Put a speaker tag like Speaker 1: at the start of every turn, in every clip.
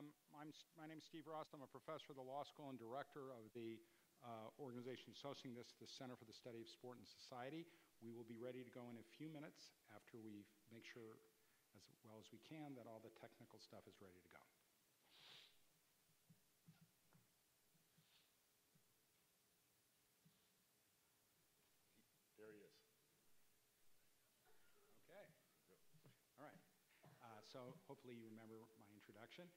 Speaker 1: My name is Steve Ross. I'm a professor at the law school and director of the organization associating this, the Center for the Study of Sport and Society. We will be ready to go in a few minutes after we make sure, as well as we can, that all the technical stuff is ready to go.
Speaker 2: There he is.
Speaker 1: Okay. All right. So hopefully you remember my introduction.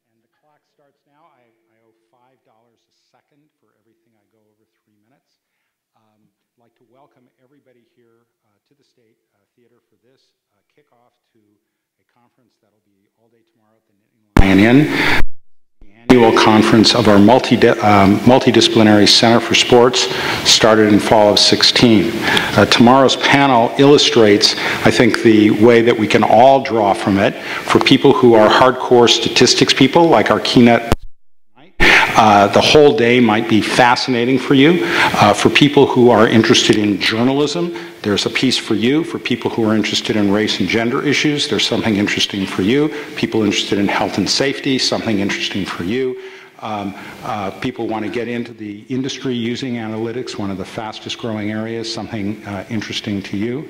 Speaker 1: And the clock starts now. I owe $5 a second for everything I go over 3 minutes. I'd like to welcome everybody here to the State Theater for this kickoff to a conference that'll be all day tomorrow at the Lion Inn. The annual conference of our multidisciplinary Center for Sports started in fall of 16. Tomorrow's panel illustrates, I think, the way that we can all draw from it for people who are hardcore statistics people, like our keynote. The whole day might be fascinating for you. For people who are interested in journalism, there's a piece for you. For people who are interested in race and gender issues, there's something interesting for you. People interested in health and safety, something interesting for you. People want to get into the industry using analytics, one of the fastest growing areas, something interesting to you.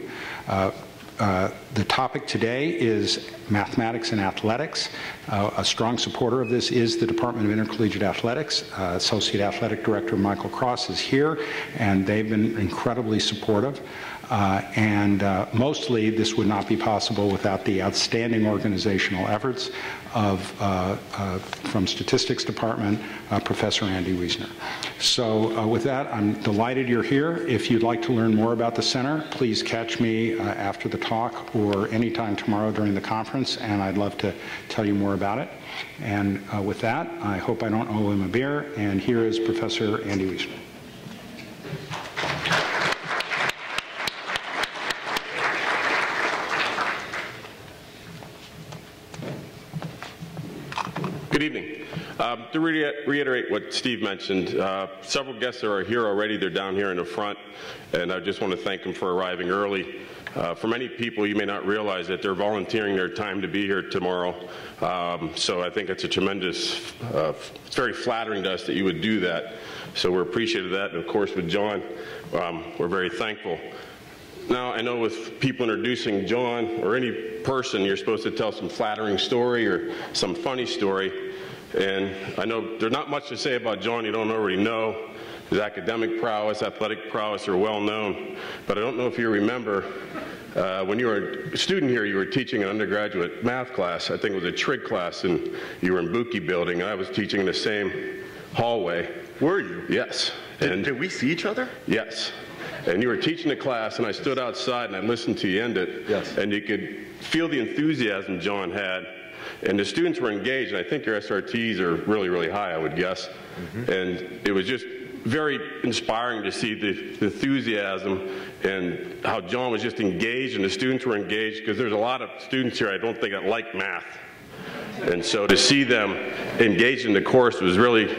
Speaker 1: The topic today is mathematics and athletics. A strong supporter of this is the Department of Intercollegiate Athletics. Associate Athletic Director Michael Cross is here, and they've been incredibly supportive. Mostly this would not be possible without the outstanding organizational efforts of, from Statistics Department, Professor Andy Wiesner. So with that, I'm delighted you're here. If you'd like to learn more about the center, please catch me after the talk or anytime tomorrow during the conference, and I'd love to tell you more about it. And with that, I hope I don't owe him a beer, and here is Professor Andy Wiesner.
Speaker 2: Good evening. To reiterate what Steve mentioned, several guests are here already. They're down here in the front, and I just want to thank them for arriving early. For many people, you may not realize that they're volunteering their time to be here tomorrow. So I think it's a tremendous, it's very flattering to us that you would do that. So we're appreciative of that. And of course, with John, we're very thankful. Now, I know with people introducing John or any person, you're supposed to tell some flattering story or some funny story. And I know there's not much to say about John you don't already know. His academic prowess, athletic prowess are well known. But I don't know if you remember, when you were a student here, you were teaching an undergraduate math class. I think it was a trig class, and you were in Buki building, and I was teaching in the same hallway.
Speaker 3: Were you?
Speaker 2: Yes.
Speaker 3: Did we see each other?
Speaker 2: Yes. And you were teaching the class, and I stood outside and I listened to you end it.
Speaker 3: Yes.
Speaker 2: And you could feel the enthusiasm John had. And the students were engaged, and I think your SRTs are really, really high, I would guess. Mm-hmm. And it was just very inspiring to see the enthusiasm and how John was just engaged and the students were engaged, because there's a lot of students here I don't think that like math. And so to see them engaged in the course was really,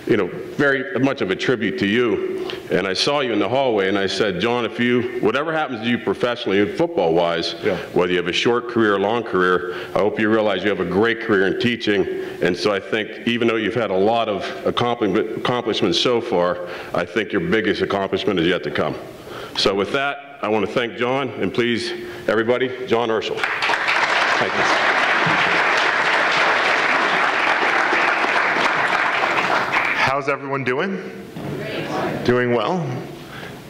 Speaker 2: you know, very much of a tribute to you. And I saw you in the hallway, and I said, John, if you, whatever happens to you professionally, football-wise, whether you have a short career or long career, I hope you realize you have a great career in teaching. And so I think, even though you've had a lot of accomplishments so far, I think your biggest accomplishment is yet to come. So with that, I want to thank John, and please, everybody, John Urschel. Thank you.
Speaker 3: How's everyone doing? Doing well?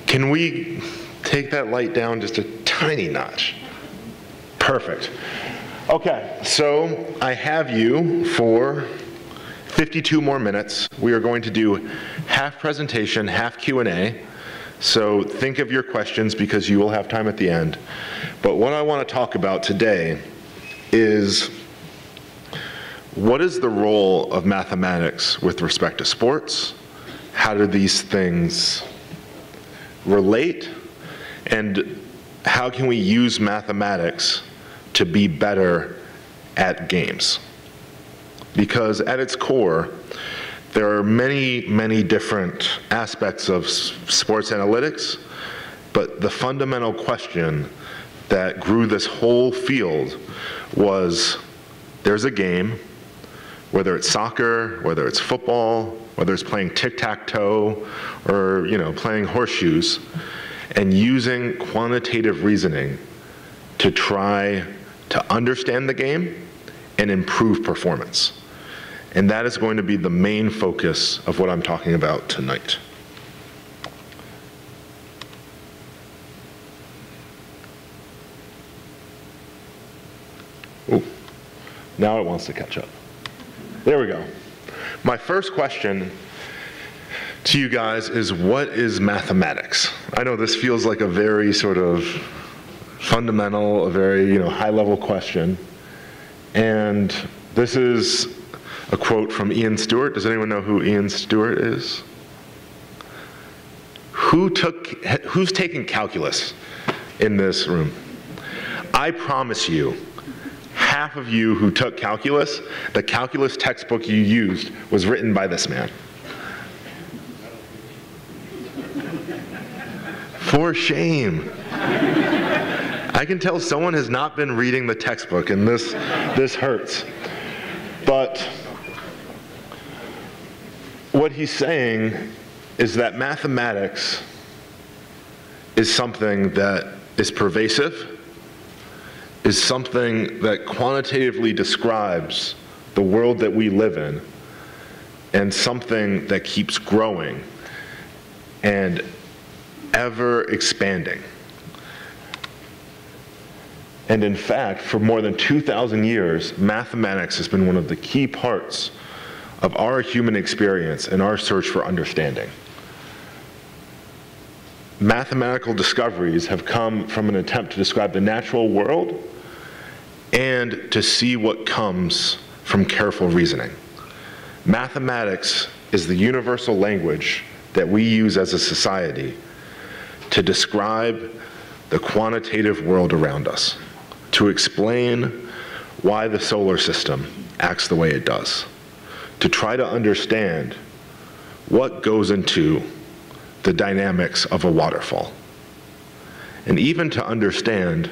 Speaker 3: Can we take that light down just a tiny notch? Perfect. Okay, so I have you for 52 more minutes. We are going to do half presentation, half Q&A. So think of your questions because you will have time at the end. But what I want to talk about today is, what is the role of mathematics with respect to sports? How do these things relate? And how can we use mathematics to be better at games? Because at its core, there are many, many different aspects of sports analytics, but the fundamental question that grew this whole field was, there's a game, whether it's soccer, whether it's football, whether it's playing tic-tac-toe, or playing horseshoes, and using quantitative reasoning to try to understand the game and improve performance. And that is going to be the main focus of what I'm talking about tonight. Ooh, now it wants to catch up. There we go. My first question to you guys is, what is mathematics? I know this feels like a very sort of fundamental, a very high-level question. And this is a quote from Ian Stewart. Does anyone know who Ian Stewart is? Who's taken calculus in this room? I promise you, half of you who took calculus, the calculus textbook you used was written by this man. For shame. I can tell someone has not been reading the textbook, and this hurts. But what he's saying is that mathematics is something that is pervasive, is something that quantitatively describes the world that we live in, and something that keeps growing and ever expanding. And in fact, for more than 2,000 years, mathematics has been one of the key parts of our human experience and our search for understanding. Mathematical discoveries have come from an attempt to describe the natural world and to see what comes from careful reasoning. Mathematics is the universal language that we use as a society to describe the quantitative world around us, to explain why the solar system acts the way it does, to try to understand what goes into the dynamics of a waterfall, and even to understand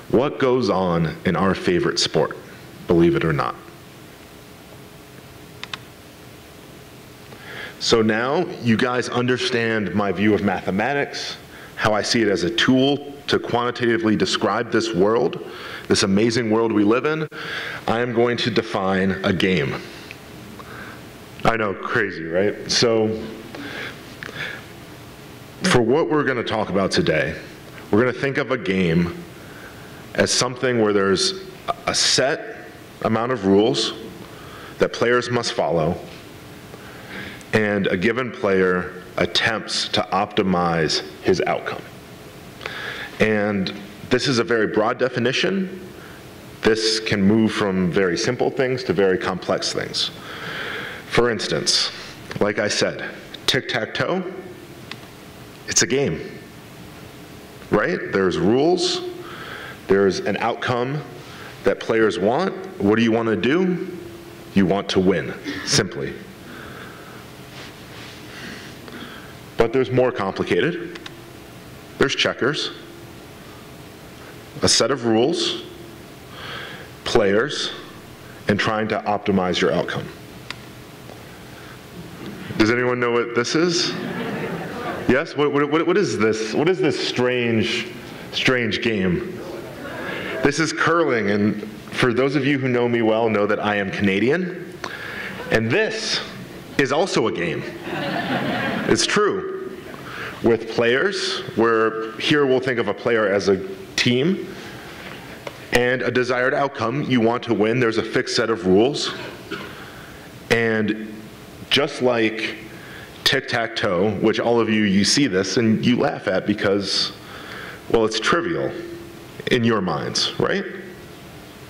Speaker 3: what goes on in our favorite sport, believe it or not. So now you guys understand my view of mathematics, how I see it as a tool to quantitatively describe this world, this amazing world we live in. I am going to define a game. I know, crazy, right? So, for what we're going to talk about today, we're going to think of a game as something where there's a set amount of rules that players must follow, and a given player attempts to optimize his outcome. And this is a very broad definition. This can move from very simple things to very complex things. For instance, like I said, tic-tac-toe, it's a game, right? There's rules, there's an outcome that players want. What do you want to do? You want to win, simply. But there's more complicated. There's checkers, a set of rules, players, and trying to optimize your outcome. Does anyone know what this is? Yes? What is this? What is this strange game? This is curling, and for those of you who know me well, know that I am Canadian, and this is also a game. It's true. With players, where here we'll think of a player as a team, and a desired outcome, you want to win, there's a fixed set of rules. And just like tic-tac-toe, which all of you see this and you laugh at because, well, it's trivial in your minds, right?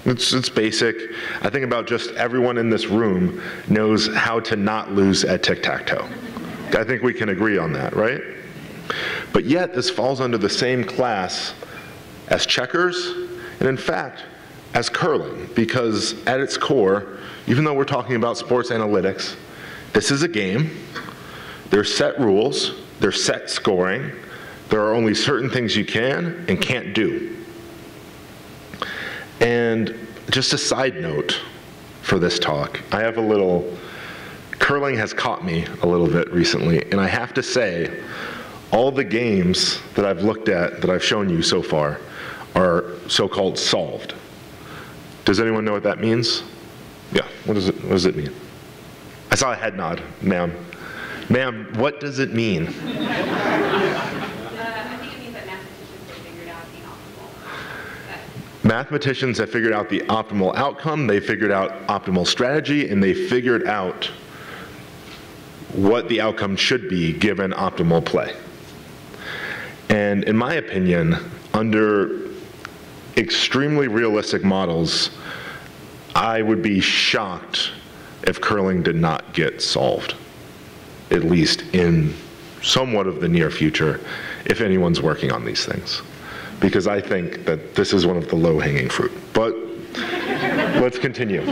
Speaker 3: It's basic. I think about just everyone in this room knows how to not lose at tic-tac-toe. I think we can agree on that, right? But yet, this falls under the same class as checkers, and in fact, as curling, because at its core, even though we're talking about sports analytics, this is a game. There's set rules, there's set scoring, there are only certain things you can and can't do. And just a side note, for this talk. I have a little, curling has caught me a little bit recently, and I have to say, all the games that I've looked at, that I've shown you so far, are so-called solved. Does anyone know what that means? Yeah, what does it mean? I saw a head nod, ma'am. Ma'am, what does it mean?
Speaker 4: I think it means that mathematicians have figured out the optimal.
Speaker 3: Mathematicians have figured out the optimal outcome, they figured out optimal strategy, and they figured out what the outcome should be given optimal play. And in my opinion, under extremely realistic models, I would be shocked if curling did not get solved, at least in somewhat of the near future, if anyone's working on these things. Because I think that this is one of the low-hanging fruit. But let's continue.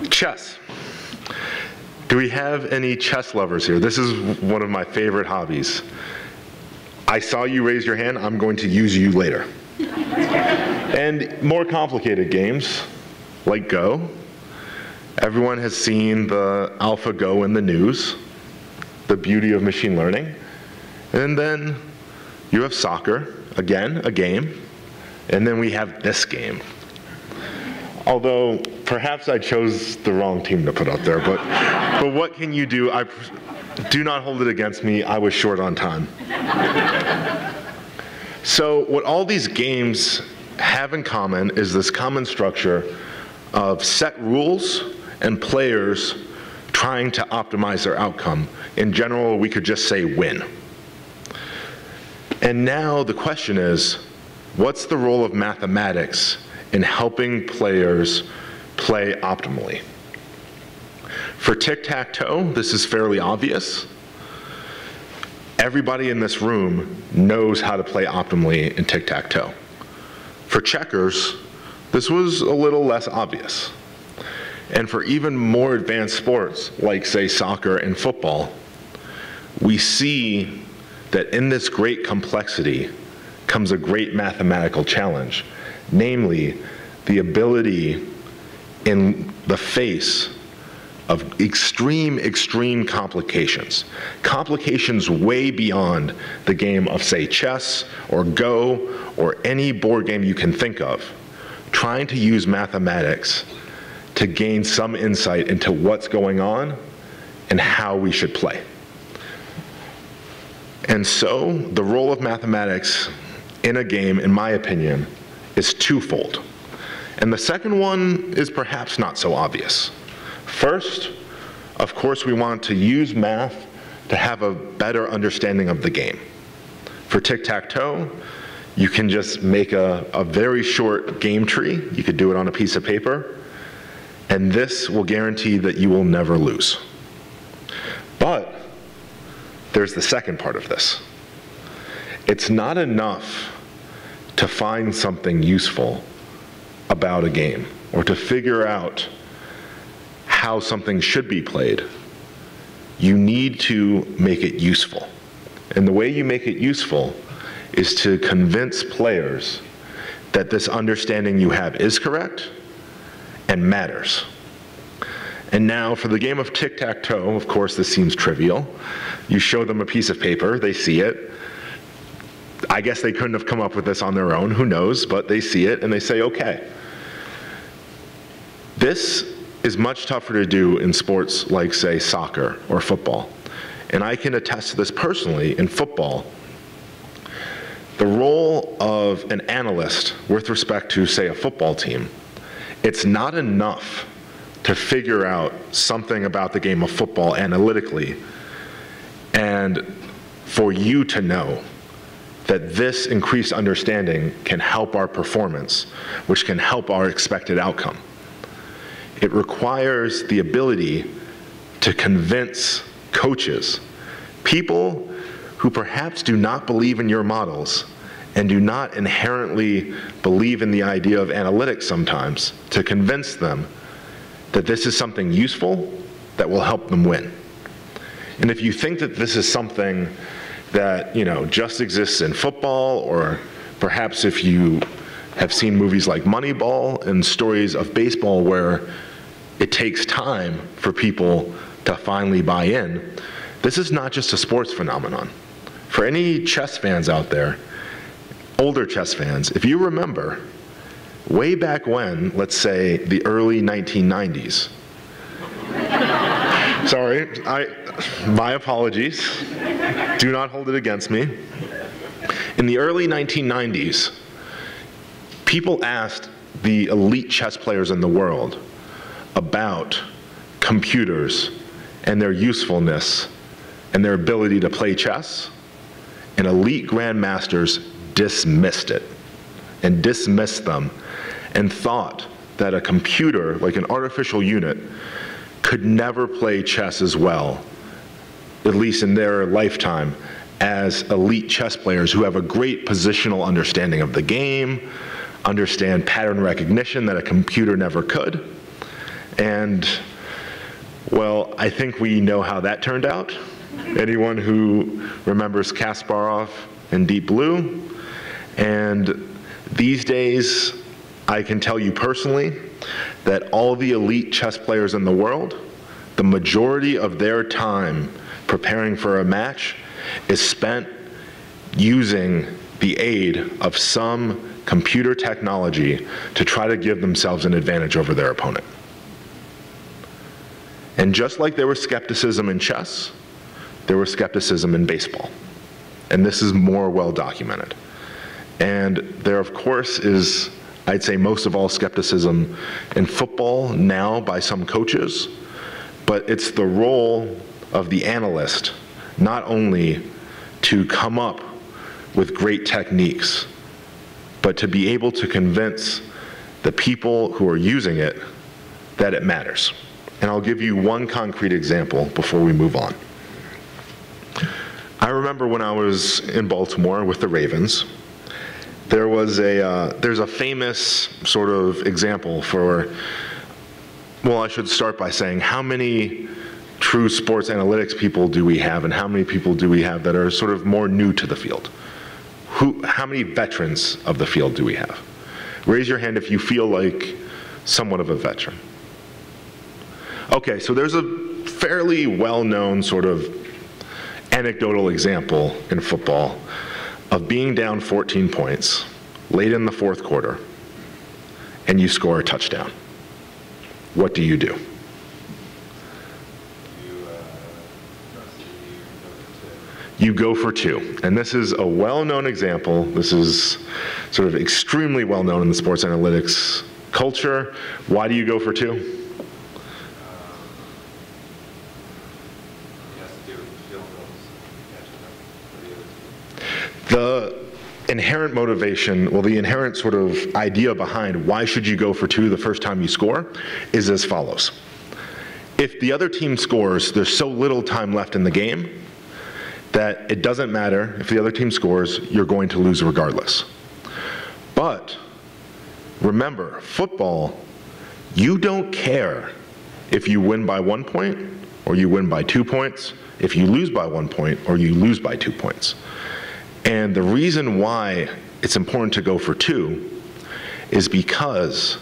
Speaker 3: Chess. Do we have any chess lovers here? This is one of my favorite hobbies. I saw you raise your hand, I'm going to use you later. And more complicated games, like Go. Everyone has seen the AlphaGo in the news, the beauty of machine learning. And then you have soccer, again, a game. And then we have this game. Although, perhaps I chose the wrong team to put up there, but what can you do? Do not hold it against me, I was short on time. So what all these games have in common is this common structure of set rules and players trying to optimize their outcome. In general, we could just say win. And now the question is, what's the role of mathematics in helping players play optimally? For tic-tac-toe, this is fairly obvious. Everybody in this room knows how to play optimally in tic-tac-toe. For checkers, this was a little less obvious. And for even more advanced sports, like say soccer and football, we see that in this great complexity comes a great mathematical challenge, namely the ability in the face of extreme complications. Complications way beyond the game of, say, chess or Go or any board game you can think of, trying to use mathematics to gain some insight into what's going on and how we should play. And so the role of mathematics in a game, in my opinion, is twofold. And the second one is perhaps not so obvious. First, of course, we want to use math to have a better understanding of the game. For tic-tac-toe, you can just make a very short game tree. You could do it on a piece of paper, and this will guarantee that you will never lose. But there's the second part of this. It's not enough to find something useful about a game or to figure out how something should be played. You need to make it useful. And the way you make it useful is to convince players that this understanding you have is correct and matters. And now for the game of tic-tac-toe, of course this seems trivial. You show them a piece of paper, they see it. I guess they couldn't have come up with this on their own, who knows, but they see it and they say, okay. This is much tougher to do in sports like, say, soccer or football. And I can attest to this personally in football. The role of an analyst with respect to, say, a football team, it's not enough to figure out something about the game of football analytically and for you to know that this increased understanding can help our performance, which can help our expected outcome. It requires the ability to convince coaches, people who perhaps do not believe in your models and do not inherently believe in the idea of analytics sometimes, to convince them that this is something useful that will help them win. And if you think that this is something that, just exists in football, or perhaps if you have seen movies like Moneyball and stories of baseball where it takes time for people to finally buy in, this is not just a sports phenomenon. For any chess fans out there, older chess fans, if you remember, way back when, let's say the early 1990s, sorry, my apologies, do not hold it against me. In the early 1990s, people asked the elite chess players in the world about computers and their usefulness and their ability to play chess, and elite grandmasters dismissed it and dismissed them and thought that a computer, like an artificial unit, could never play chess as well, at least in their lifetime, as elite chess players who have a great positional understanding of the game, understand pattern recognition that a computer never could. And, well, I think we know how that turned out. Anyone who remembers Kasparov and Deep Blue. And these days, I can tell you personally that all the elite chess players in the world, the majority of their time preparing for a match is spent using the aid of some computer technology to try to give themselves an advantage over their opponent. And just like there was skepticism in chess, there was skepticism in baseball. And this is more well documented. And there, of course, is, I'd say, most of all skepticism in football now by some coaches, but it's the role of the analyst not only to come up with great techniques, but to be able to convince the people who are using it that it matters. And I'll give you one concrete example before we move on. I remember when I was in Baltimore with the Ravens, there's a famous sort of example for, well, I should start by saying how many true sports analytics people do we have and how many people do we have that are sort of more new to the field? How many veterans of the field do we have? Raise your hand if you feel like somewhat of a veteran. Okay, so there's a fairly well-known sort of anecdotal example in football of being down 14 points late in the fourth quarter and you score a touchdown. What do you do? You go for two. And this is a well-known example. This is sort of extremely well-known in the sports analytics culture. Why do you go for two? The inherent motivation, well, the inherent sort of idea behind why should you go for two the first time you score is as follows. If the other team scores, there's so little time left in the game that it doesn't matter if the other team scores, you're going to lose regardless. But remember, football, you don't care if you win by 1 point or you win by 2 points, if you lose by 1 point or you lose by 2 points. And the reason why it's important to go for two is because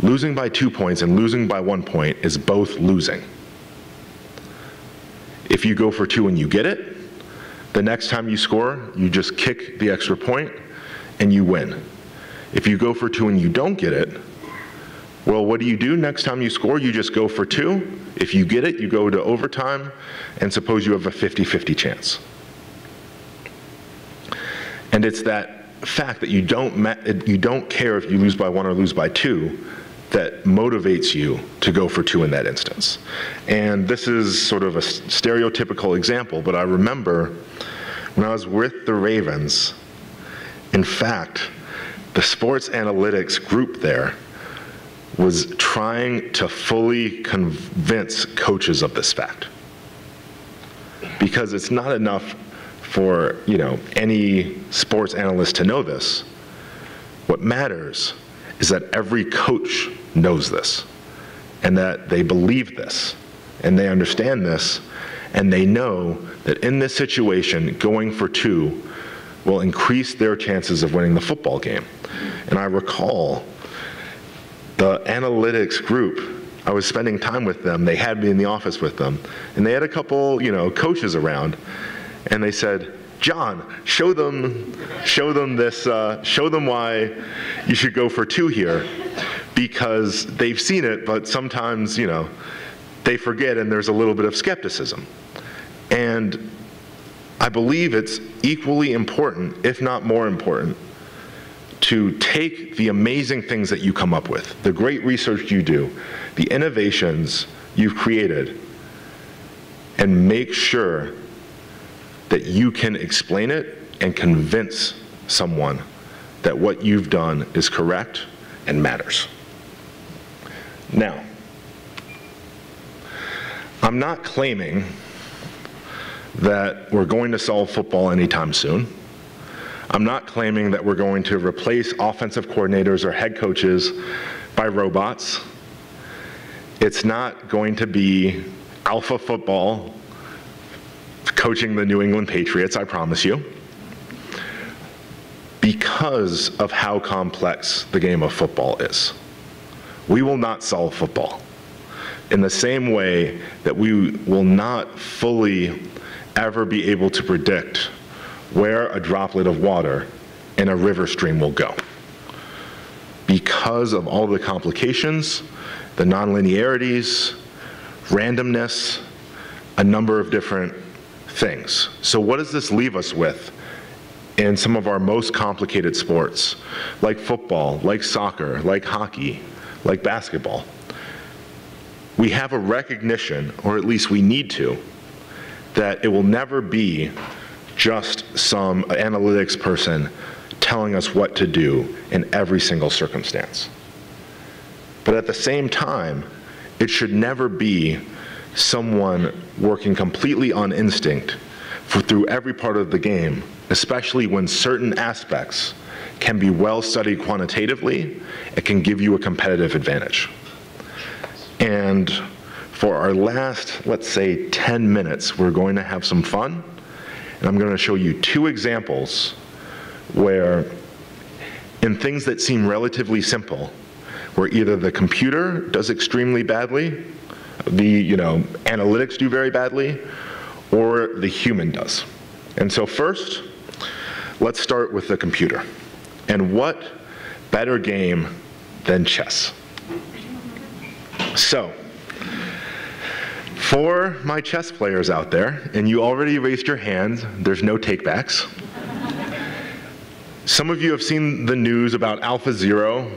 Speaker 3: losing by 2 points and losing by 1 point is both losing. If you go for two and you get it, the next time you score, you just kick the extra point and you win. If you go for two and you don't get it, well, what do you do next time you score? You just go for two. If you get it, you go to overtime, and suppose you have a 50-50 chance. And it's that fact that you don't care if you lose by one or lose by two that motivates you to go for two in that instance. And this is sort of a stereotypical example, but I remember when I was with the Ravens, in fact, the sports analytics group there was trying to fully convince coaches of this fact. Because it's not enough for, any sports analyst to know this. What matters is that every coach knows this, and that they believe this, and they understand this, and they know that in this situation, going for two will increase their chances of winning the football game. And I recall the analytics group, I was spending time with them, they had me in the office with them, and they had a couple, coaches around, and they said, John, show them why you should go for 2 here, because they've seen it, but sometimes, they forget and there's a little bit of skepticism. And I believe it's equally important, if not more important, to take the amazing things that you come up with, the great research you do, the innovations you've created, and make sure that you can explain it and convince someone that what you've done is correct and matters. Now, I'm not claiming that we're going to solve football anytime soon. I'm not claiming that we're going to replace offensive coordinators or head coaches by robots. It's not going to be alpha football coaching the New England Patriots, I promise you, because of how complex the game of football is. We will not solve football in the same way that we will not fully ever be able to predict where a droplet of water in a river stream will go, because of all the complications, the nonlinearities, randomness, a number of different things. So what does this leave us with in some of our most complicated sports, like football, like soccer, like hockey, like basketball? We have a recognition, or at least we need to, that it will never be just some analytics person telling us what to do in every single circumstance. But at the same time, it should never be someone working completely on instinct through every part of the game, especially when certain aspects can be well studied quantitatively. It can give you a competitive advantage. And for our last, let's say, 10 minutes, we're going to have some fun. And I'm going to show you 2 examples where, in things that seem relatively simple, where either the computer does extremely badly, the analytics do very badly, or the human does. And so first, let's start with the computer. And what better game than chess? So, for my chess players out there, and you already raised your hand, there's no takebacks. Some of you have seen the news about AlphaZero,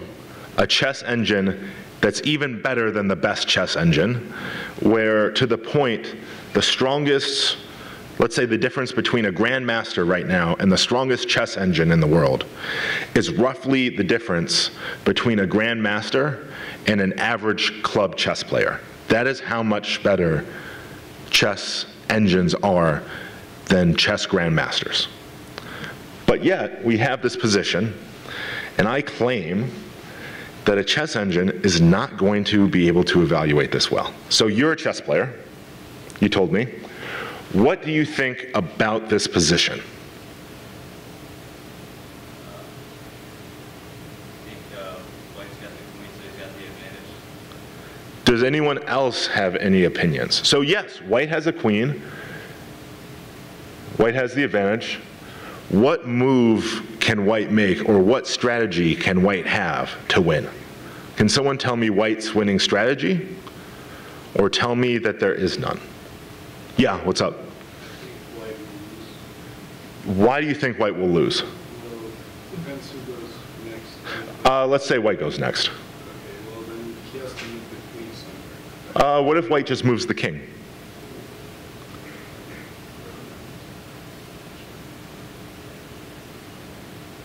Speaker 3: a chess engine that's even better than the best chess engine, where to the point, the strongest, let's say the difference between a grandmaster right now and the strongest chess engine in the world is roughly the difference between a grandmaster and an average club chess player. That is how much better chess engines are than chess grandmasters. But yet, we have this position, and I claim that a chess engine is not going to be able to evaluate this well. So you're a chess player, you told me. What do you think about this position? Does anyone else have any opinions? So yes, white has a queen. White has the advantage. What move can white make, or what strategy can white have to win? Can someone tell me white's winning strategy? Or tell me that there is none? Yeah, what's up? Why do you think white will lose?
Speaker 5: Well, depends who goes next.
Speaker 3: Let's say white goes next.
Speaker 5: Okay, well then he has to move the queen somewhere.
Speaker 3: What if white just moves the king?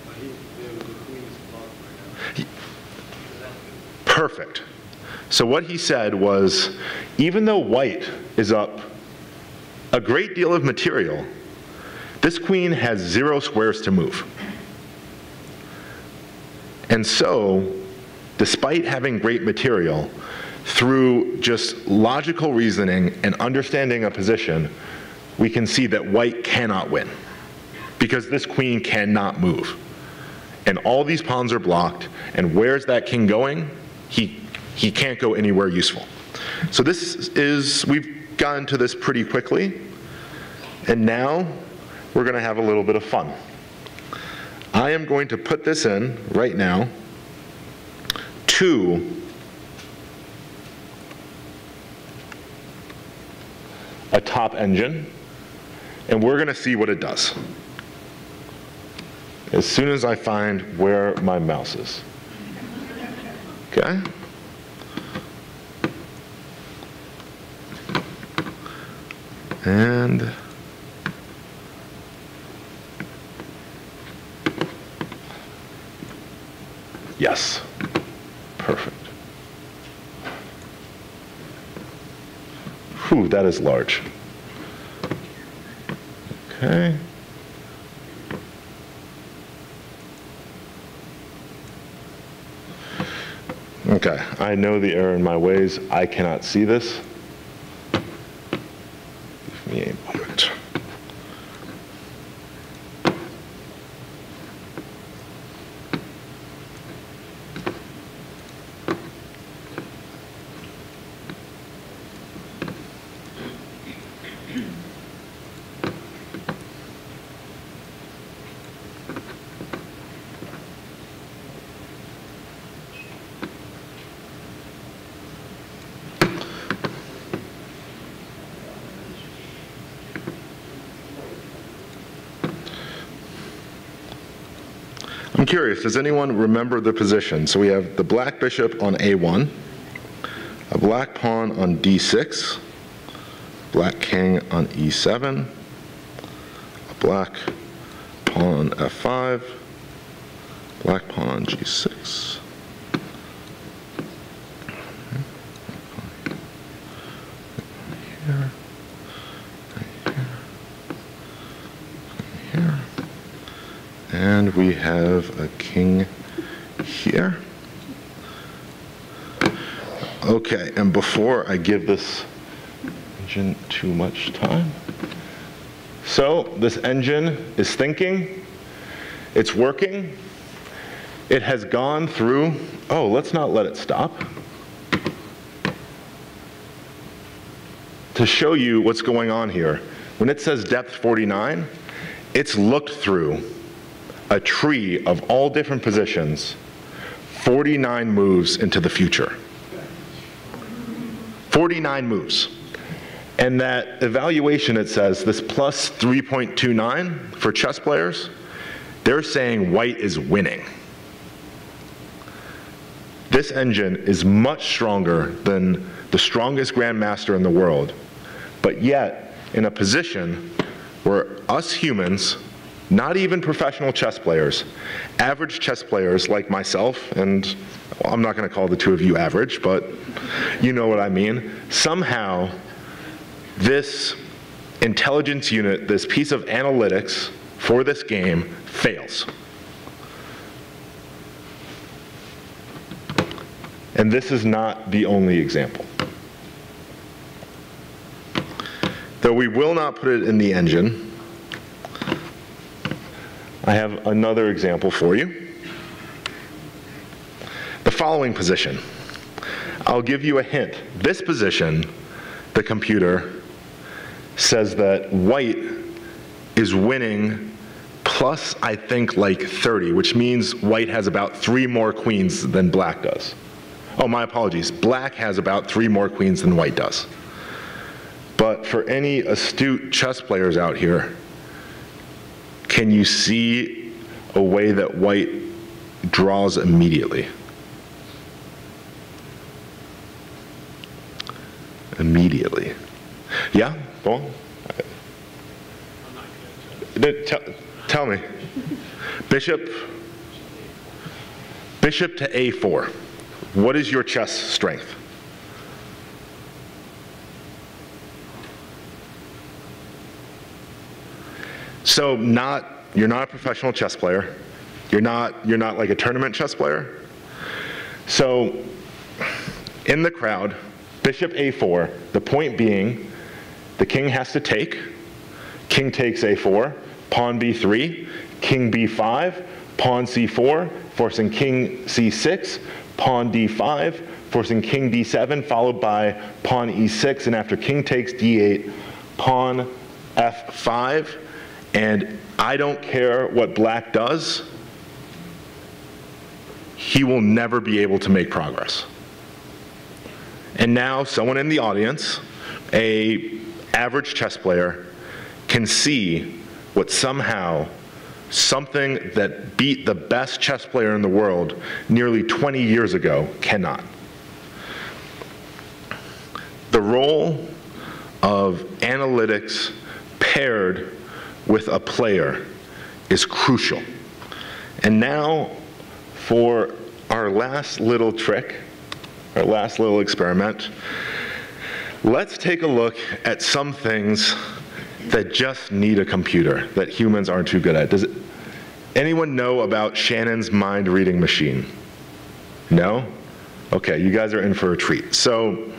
Speaker 5: The queen is blocked right now.
Speaker 3: Perfect. So what he said was, even though white is up a great deal of material, this queen has 0 squares to move. And so, despite having great material, through just logical reasoning and understanding a position, we can see that white cannot win, because this queen cannot move. and all these pawns are blocked, and where's that king going? He can't go anywhere useful. So we've gotten to this pretty quickly, and now we're going to have a little bit of fun. I am going to put this in right now to a top engine, and we're going to see what it does as soon as I find where my mouse is. Okay? And yes, perfect. Whew, that is large. Okay. Okay, I know the error in my ways. I cannot see this. Give me a moment. I'm curious, does anyone remember the position? So we have the black bishop on a1, a black pawn on d6, black king on e7, a black pawn on f5, black pawn on g6. Here, here. And we have a king here. Okay, and before I give this engine too much time. So this engine is thinking, it's working, it has gone through, oh, let's not let it stop. To show you what's going on here, when it says depth 49, it's looked through a tree of all different positions, 49 moves into the future. 49 moves. And that evaluation, it says, this plus 3.29 for chess players, they're saying white is winning. This engine is much stronger than the strongest grandmaster in the world, but yet in a position where us humans, not even professional chess players, average chess players like myself, and well, I'm not going to call the two of you average, but you know what I mean. Somehow, this intelligence unit, this piece of analytics for this game fails. And this is not the only example. Though we will not put it in the engine, I have another example for you. The following position. I'll give you a hint. This position, the computer says that white is winning plus, I think, like 30, which means white has about 3 more queens than black does. Oh, my apologies. Black has about 3 more queens than white does. But for any astute chess players out here, can you see a way that white draws immediately? Immediately. Yeah? Go on. Tell me. Bishop to a4. What is your chess strength? So you're not a professional chess player. You're not like a tournament chess player. So in the crowd, bishop a4, the point being the king has to take. King takes a4, pawn b3, king b5, pawn c4, forcing king c6, pawn d5, forcing king d7, followed by pawn e6, and after king takes d8, pawn f5, and I don't care what black does, he will never be able to make progress. And now someone in the audience, an average chess player, can see what somehow something that beat the best chess player in the world nearly 20 years ago cannot. The role of analytics paired with a player is crucial. And now for our last little trick, our last little experiment, let's take a look at some things that just need a computer, that humans aren't too good at. Does anyone know about Shannon's mind reading machine? No? Okay, you guys are in for a treat. So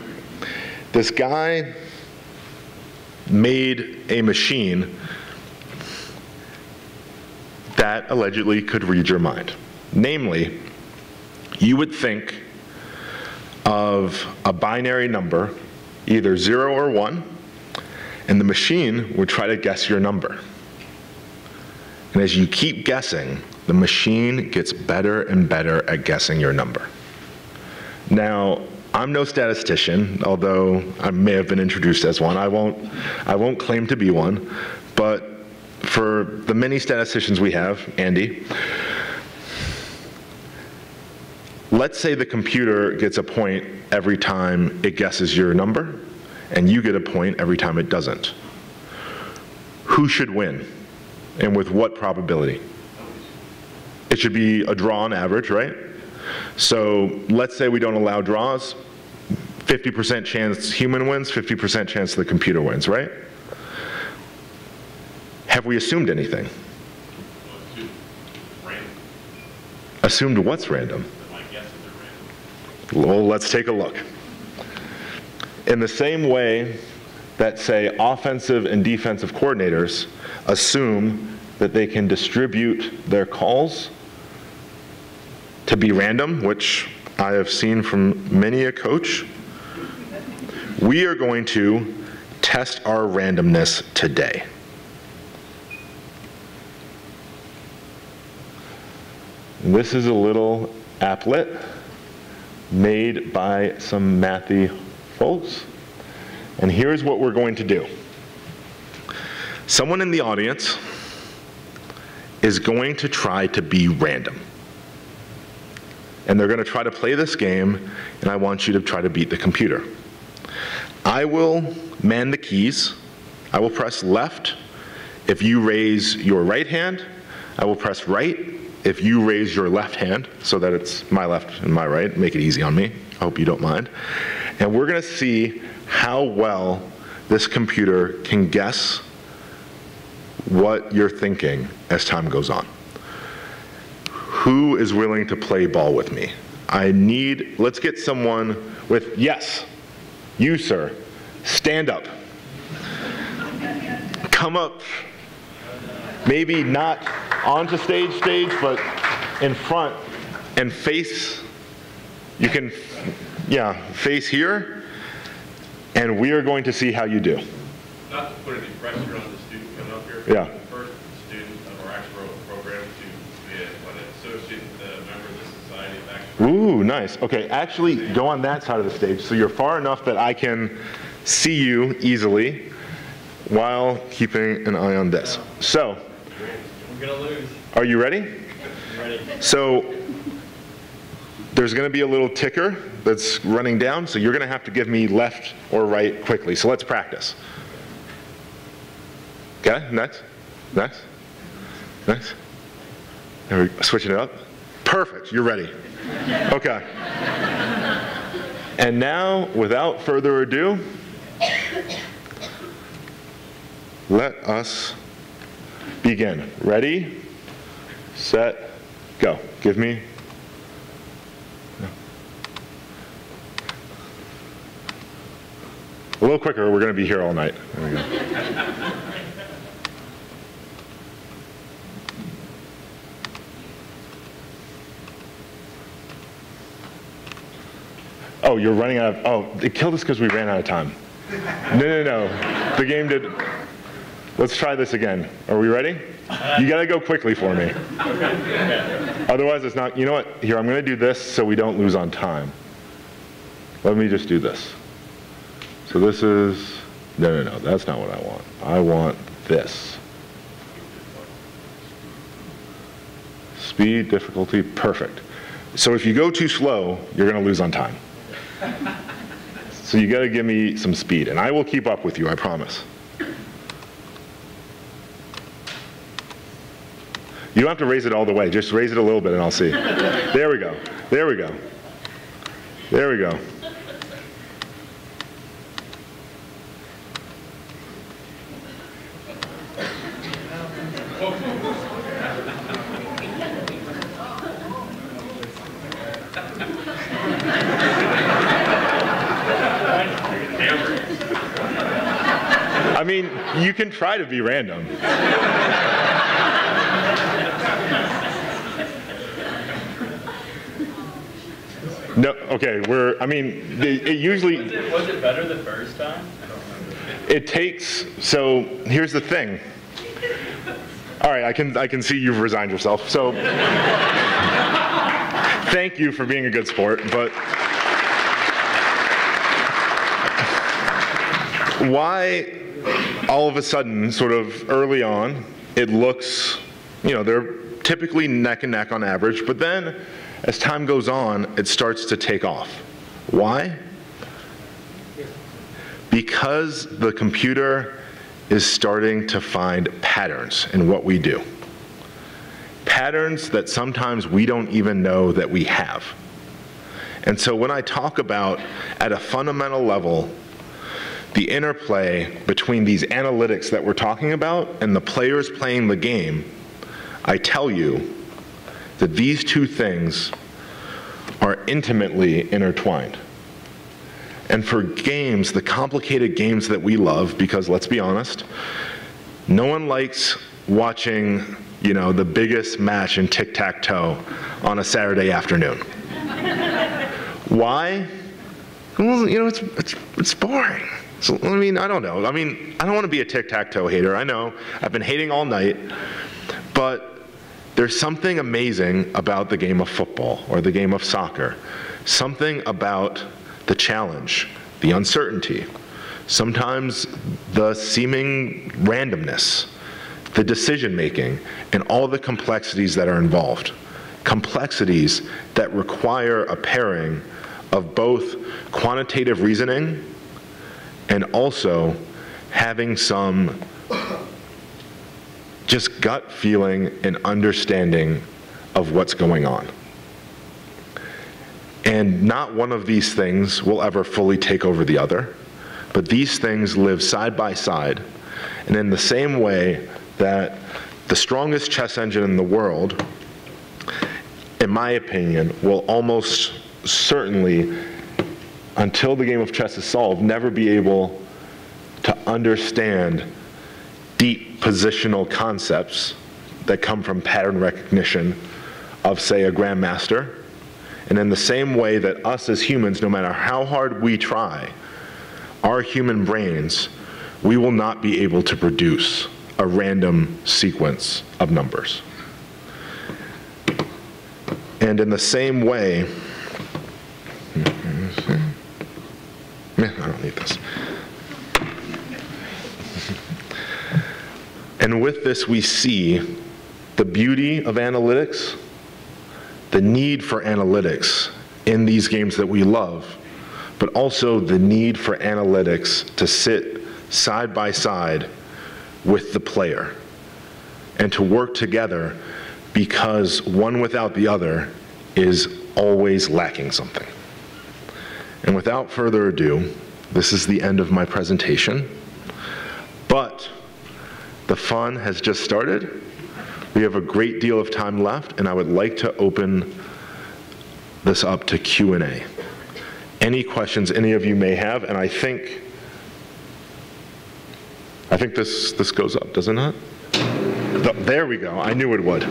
Speaker 3: this guy made a machine that allegedly could read your mind. Namely, you would think of a binary number, either 0 or 1, and the machine would try to guess your number. And as you keep guessing, the machine gets better and better at guessing your number. Now, I'm no statistician, although I may have been introduced as one. I won't claim to be one, but for the many statisticians we have, Andy, let's say the computer gets a point every time it guesses your number, and you get a point every time it doesn't. Who should win, and with what probability? It should be a draw on average, right? So let's say we don't allow draws. 50% chance human wins, 50% chance the computer wins, right? Have we assumed anything? Assumed what's random? Well, let's take a look. In the same way that, say, offensive and defensive coordinators assume that they can distribute their calls to be random, which I have seen from many a coach, we are going to test our randomness today. This is a little applet made by some mathy folks. And here's what we're going to do. Someone in the audience is going to try to be random. And they're going to try to play this game, and I want you to try to beat the computer. I will man the keys. I will press left if you raise your right hand. I will press right if you raise your left hand, so that it's my left and my right. Make it easy on me. I hope you don't mind. And we're going to see how well this computer can guess what you're thinking as time goes on. Who is willing to play ball with me? Let's get someone with, yes, you, sir, stand up. Come up, maybe not onto stage, but in front and face. You can, face here, and we are going to see how you do.
Speaker 2: Not to put any pressure on the student coming up here.
Speaker 3: Yeah.
Speaker 2: The first student of our actual program to be an associate member of the Society of Actual.
Speaker 3: Ooh, nice. Okay, actually go on that side of the stage so you're far enough that I can see you easily while keeping an eye on this. So,
Speaker 5: We're going to lose.
Speaker 3: are you ready?
Speaker 5: I'm ready.
Speaker 3: So, there's going to be a little ticker that's running down, so you're going to have to give me left or right quickly. So let's practice. Okay, next. There we go. Switching it up. Perfect, you're ready. Okay. And now, without further ado, let us begin. Ready, set, go. Give me. A little quicker, we're going to be here all night. There we go. Oh, you're running out of, oh, it killed us because we ran out of time. No. The game did. Let's try this again. Are we ready? You gotta go quickly for me. Otherwise it's not, you know what? Here, I'm gonna do this so we don't lose on time. Let me just do this. So this is, no, that's not what I want. I want this. Speed, difficulty, perfect. So if you go too slow, you're gonna lose on time. So you gotta give me some speed, and I will keep up with you, I promise. You don't have to raise it all the way, just raise it a little bit and I'll see. There we go, there we go. There we go. I mean, you can try to be random. No, okay, it usually...
Speaker 6: Was it better the first time? I don't remember.
Speaker 3: It takes, so here's the thing. All right, I can see you've resigned yourself. So thank you for being a good sport, but why all of a sudden, sort of early on, it looks, they're typically neck and neck on average, but then as time goes on, it starts to take off. Why? Because the computer is starting to find patterns in what we do. Patterns that sometimes we don't even know that we have. And so when I talk about, at a fundamental level, the interplay between these analytics that we're talking about and the players playing the game, I tell you that these two things are intimately intertwined. And for games, the complicated games that we love, because let's be honest, no one likes watching, the biggest match in tic-tac-toe on a Saturday afternoon. Why? Well, it's boring. So, I don't know. I don't want to be a tic-tac-toe hater. I know. I've been hating all night. But there's something amazing about the game of football or the game of soccer. Something about the challenge, the uncertainty, sometimes the seeming randomness, the decision-making, and all the complexities that are involved. Complexities that require a pairing of both quantitative reasoning and also having some just gut feeling and understanding of what's going on. And not one of these things will ever fully take over the other, but these things live side by side. And in the same way that the strongest chess engine in the world, in my opinion, will almost certainly, until the game of chess is solved, never be able to understand deep positional concepts that come from pattern recognition of, say, a grandmaster. And in the same way that us as humans, no matter how hard we try, our human brains, we will not be able to produce a random sequence of numbers. And in the same way, I don't need this. And with this, we see the beauty of analytics, the need for analytics in these games that we love, but also the need for analytics to sit side by side with the player and to work together, because one without the other is always lacking something. And without further ado, this is the end of my presentation, but the fun has just started. We have a great deal of time left, and I would like to open this up to Q&A. Any questions any of you may have, and I think this goes up, does it not? There we go, I knew it would.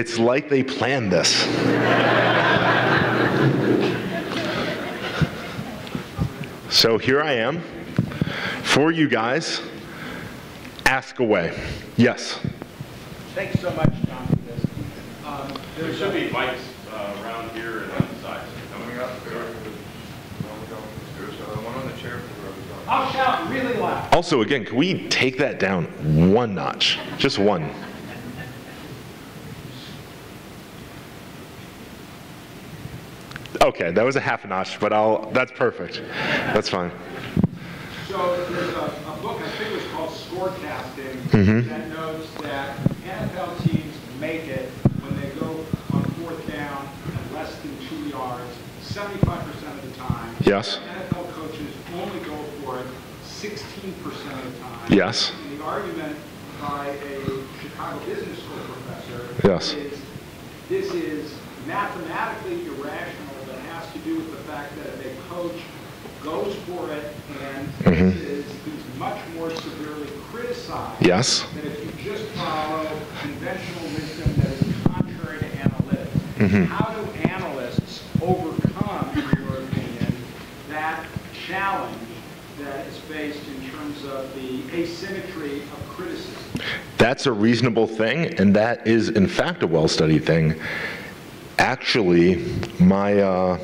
Speaker 3: It's like they planned this. So here I am for you guys. Ask away. Yes?
Speaker 1: Thanks so much, John, for this.
Speaker 2: There should be mics around here and on the sides.
Speaker 5: Coming up, there's one on the chair for whoever's on.
Speaker 1: I'll shout really loud.
Speaker 3: Also, again, can we take that down one notch? Just one. Okay, that was a half a notch, but that's perfect. That's fine.
Speaker 1: So there's a book, I think it was called Scorecasting, that notes that NFL teams make it when they go on 4th down at less than 2 yards 75% of the time.
Speaker 3: Yes.
Speaker 1: NFL coaches only go for it 16% of the time.
Speaker 3: Yes.
Speaker 1: And the argument by a Chicago Business School professor
Speaker 3: Yes.
Speaker 1: is this is mathematically irrational, but has to do with the fact that if a coach goes for it and he's much more severely criticized
Speaker 3: Yes.
Speaker 1: than if you just follow conventional wisdom that is contrary to analytics. How do analysts overcome, in your opinion, that challenge that is faced in terms of the asymmetry of criticism?
Speaker 3: That's a reasonable thing, and that is, in fact, a well-studied thing. Actually, my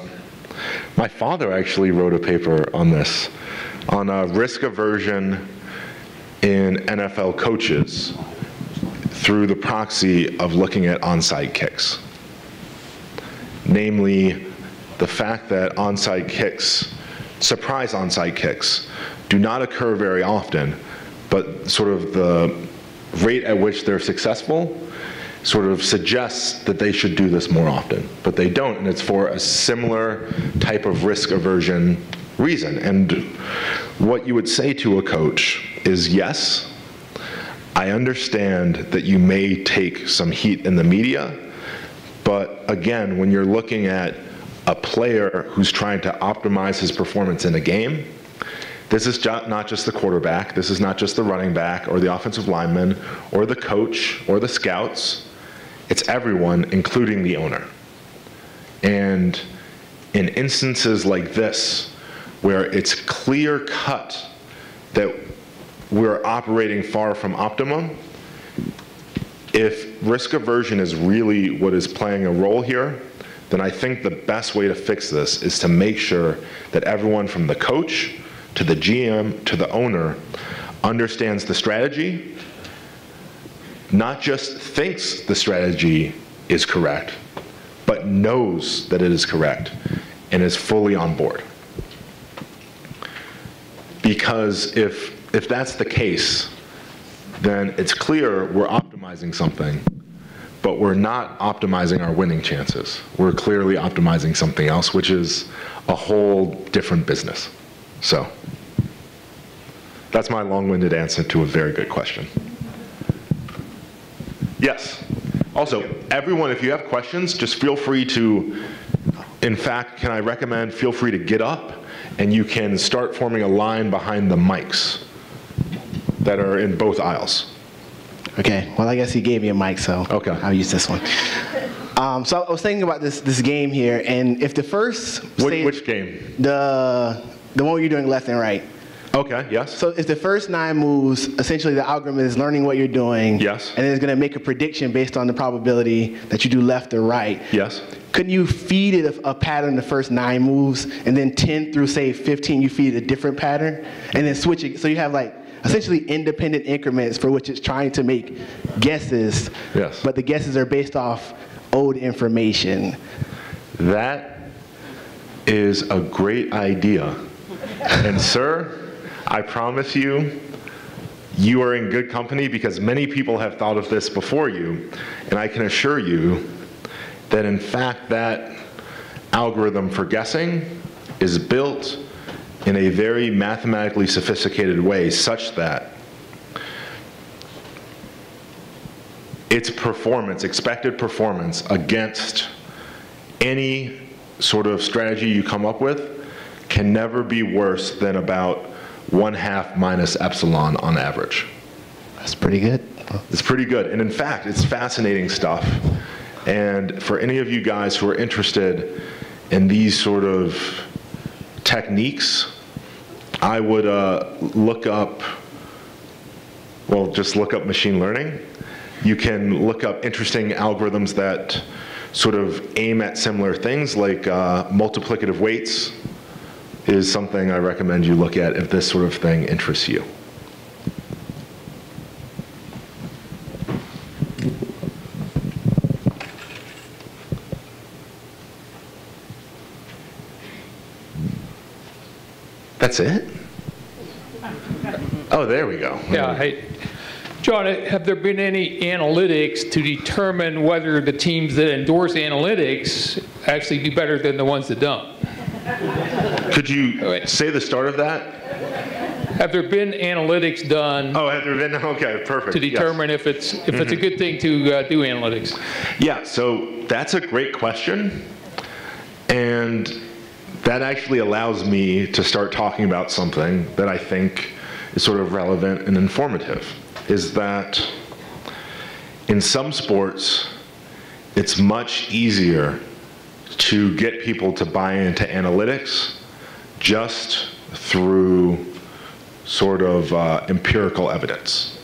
Speaker 3: father actually wrote a paper on this, on risk aversion in NFL coaches through the proxy of looking at onside kicks. Namely, the fact that onside kicks, surprise onside kicks, do not occur very often, but sort of the rate at which they're successful sort of suggests that they should do this more often, but they don't, and it's for a similar type of risk aversion reason. And what you would say to a coach is, yes, I understand that you may take some heat in the media, but again, when you're looking at a player who's trying to optimize his performance in a game, this is not just the quarterback, this is not just the running back or the offensive lineman or the coach or the scouts. It's everyone, including the owner. And in instances like this, where it's clear cut that we're operating far from optimum, if risk aversion is really what is playing a role here, then I think the best way to fix this is to make sure that everyone from the coach to the GM to the owner understands the strategy, not just thinks the strategy is correct, but knows that it is correct and is fully on board. Because if that's the case, then it's clear we're optimizing something, but we're not optimizing our winning chances. We're clearly optimizing something else, which is a whole different business. So that's my long-winded answer to a very good question. Yes. Also, everyone, if you have questions, just feel free to, in fact, can I recommend, feel free to get up and you can start forming a line behind the mics that are in both aisles.
Speaker 7: Okay, well, I guess he gave me a mic, so
Speaker 3: okay.
Speaker 7: I'll use this one. So I was thinking about this game here, and if the first...
Speaker 3: Which game?
Speaker 7: The one where you're doing left and right.
Speaker 3: Okay, yes.
Speaker 7: So if the first 9 moves, essentially the algorithm is learning what you're doing.
Speaker 3: Yes.
Speaker 7: And then it's going to make a prediction based on the probability that you do left or right.
Speaker 3: Yes.
Speaker 7: Couldn't you feed it a pattern the first 9 moves, and then 10 through, say, 15, you feed it a different pattern, and then switch it, so you have, like, essentially independent increments for which it's trying to make guesses.
Speaker 3: Yes.
Speaker 7: But the guesses are based off old information.
Speaker 3: That is a great idea. And sir, I promise you, you are in good company because many people have thought of this before you, and I can assure you that in fact that algorithm for guessing is built in a very mathematically sophisticated way such that its performance, expected performance against any sort of strategy you come up with can never be worse than about 1/2 minus epsilon on average.
Speaker 7: That's pretty good.
Speaker 3: It's pretty good. And in fact, it's fascinating stuff. And for any of you guys who are interested in these sort of techniques, I would look up, well, just look up machine learning. You can look up interesting algorithms that sort of aim at similar things, like multiplicative weights is something I recommend you look at if this sort of thing interests you. That's it? Oh, there we go.
Speaker 8: Yeah, hey, John, have there been any analytics to determine whether the teams that endorse analytics actually do better than the ones that don't?
Speaker 3: Could you say the start of that?
Speaker 8: Have there been analytics done?
Speaker 3: Oh, have there been? Okay, perfect.
Speaker 8: To determine if it's a good thing to do analytics?
Speaker 3: Yeah, so that's a great question. And that actually allows me to start talking about something that I think is sort of relevant and informative, is that in some sports, it's much easier to get people to buy into analytics just through sort of empirical evidence.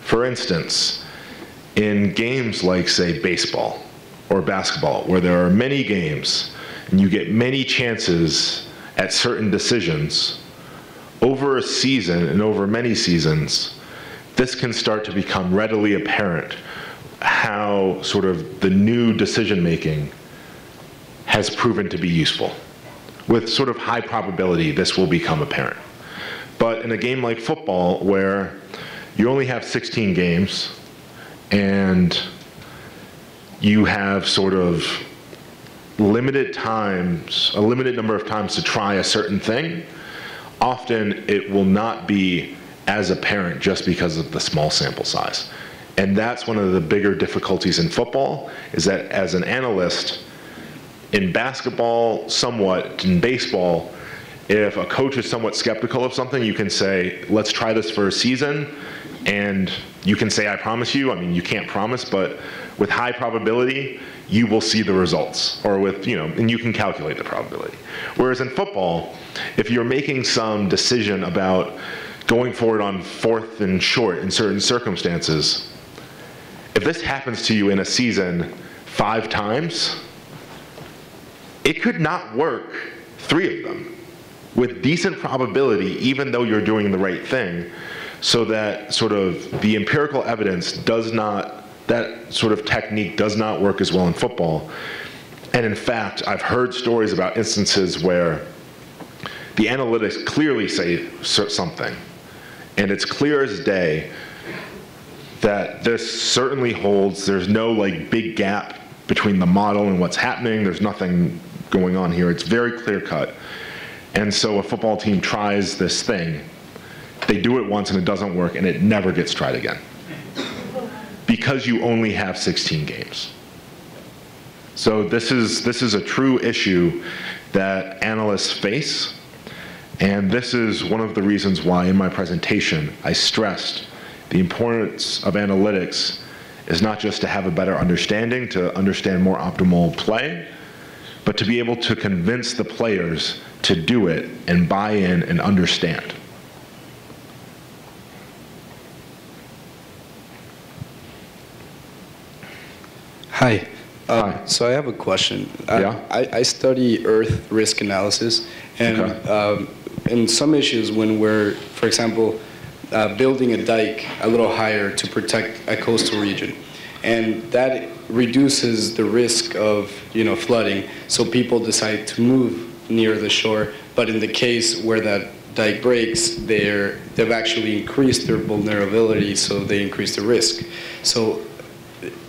Speaker 3: For instance, in games like, say, baseball or basketball, where there are many games and you get many chances at certain decisions, over a season and over many seasons, this can start to become readily apparent how sort of the new decision-making has proven to be useful. With sort of high probability, this will become apparent. But in a game like football, where you only have 16 games, and you have sort of limited times, a limited number of times to try a certain thing, often it will not be as apparent just because of the small sample size. And that's one of the bigger difficulties in football, is that as an analyst, in basketball, somewhat, in baseball, if a coach is somewhat skeptical of something, you can say, let's try this for a season, and you can say, I promise you. I mean, you can't promise, but with high probability, you will see the results, or with, and you can calculate the probability. Whereas in football, if you're making some decision about going forward on 4th and short in certain circumstances, if this happens to you in a season 5 times, it could not work 3 of them with decent probability, even though you're doing the right thing, so that sort of the empirical evidence does not, that sort of technique does not work as well in football. And in fact, I've heard stories about instances where the analytics clearly say something, and it's clear as day that this certainly holds. There's no like big gap between the model and what's happening. There's nothing going on here. It's very clear cut. And so a football team tries this thing, they do it once and it doesn't work, and it never gets tried again, because you only have 16 games. So this is a true issue that analysts face, and this is one of the reasons why in my presentation I stressed the importance of analytics is not just to have a better understanding, to understand more optimal play, but to be able to convince the players to do it and buy in and understand.
Speaker 5: Hi.
Speaker 3: Hi.
Speaker 5: So I have a question.
Speaker 3: Yeah?
Speaker 5: I study Earth risk analysis, and in some issues when we're, for example, building a dike a little higher to protect a coastal region, and that reduces the risk of flooding, so people decide to move near the shore. But in the case where that dike breaks, they've actually increased their vulnerability, so they increase the risk. So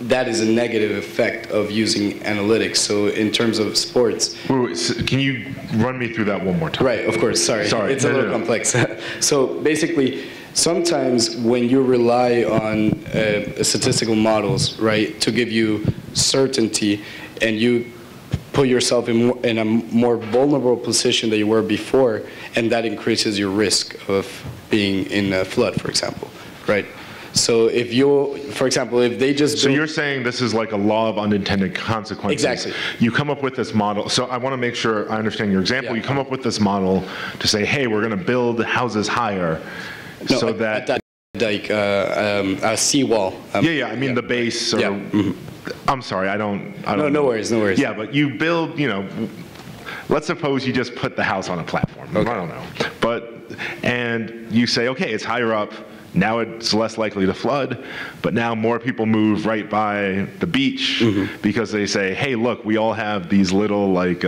Speaker 5: that is a negative effect of using analytics. So in terms of sports...
Speaker 3: Wait, can you run me through that one more time?
Speaker 5: Right, of course, sorry. It's a little complex. So basically, sometimes when you rely on statistical models, right, to give you certainty, and you put yourself in a more vulnerable position than you were before, and that increases your risk of being in a flood, for example, right? So if for example, if they just
Speaker 3: So you're saying this is like a law of unintended consequences.
Speaker 5: Exactly.
Speaker 3: You come up with this model. So I want to make sure I understand your example.
Speaker 5: Yeah.
Speaker 3: You come up with this model to say, hey, we're going to build houses higher so that...
Speaker 5: Like a seawall.
Speaker 3: yeah, I mean the base. Or, I'm sorry, I don't
Speaker 5: No, no worries, no worries.
Speaker 3: Yeah, but you build, let's suppose you just put the house on a platform.
Speaker 5: Okay.
Speaker 3: I don't know. And you say, okay, it's higher up. Now it's less likely to flood, but now more people move right by the beach because they say, hey, look, we all have these little like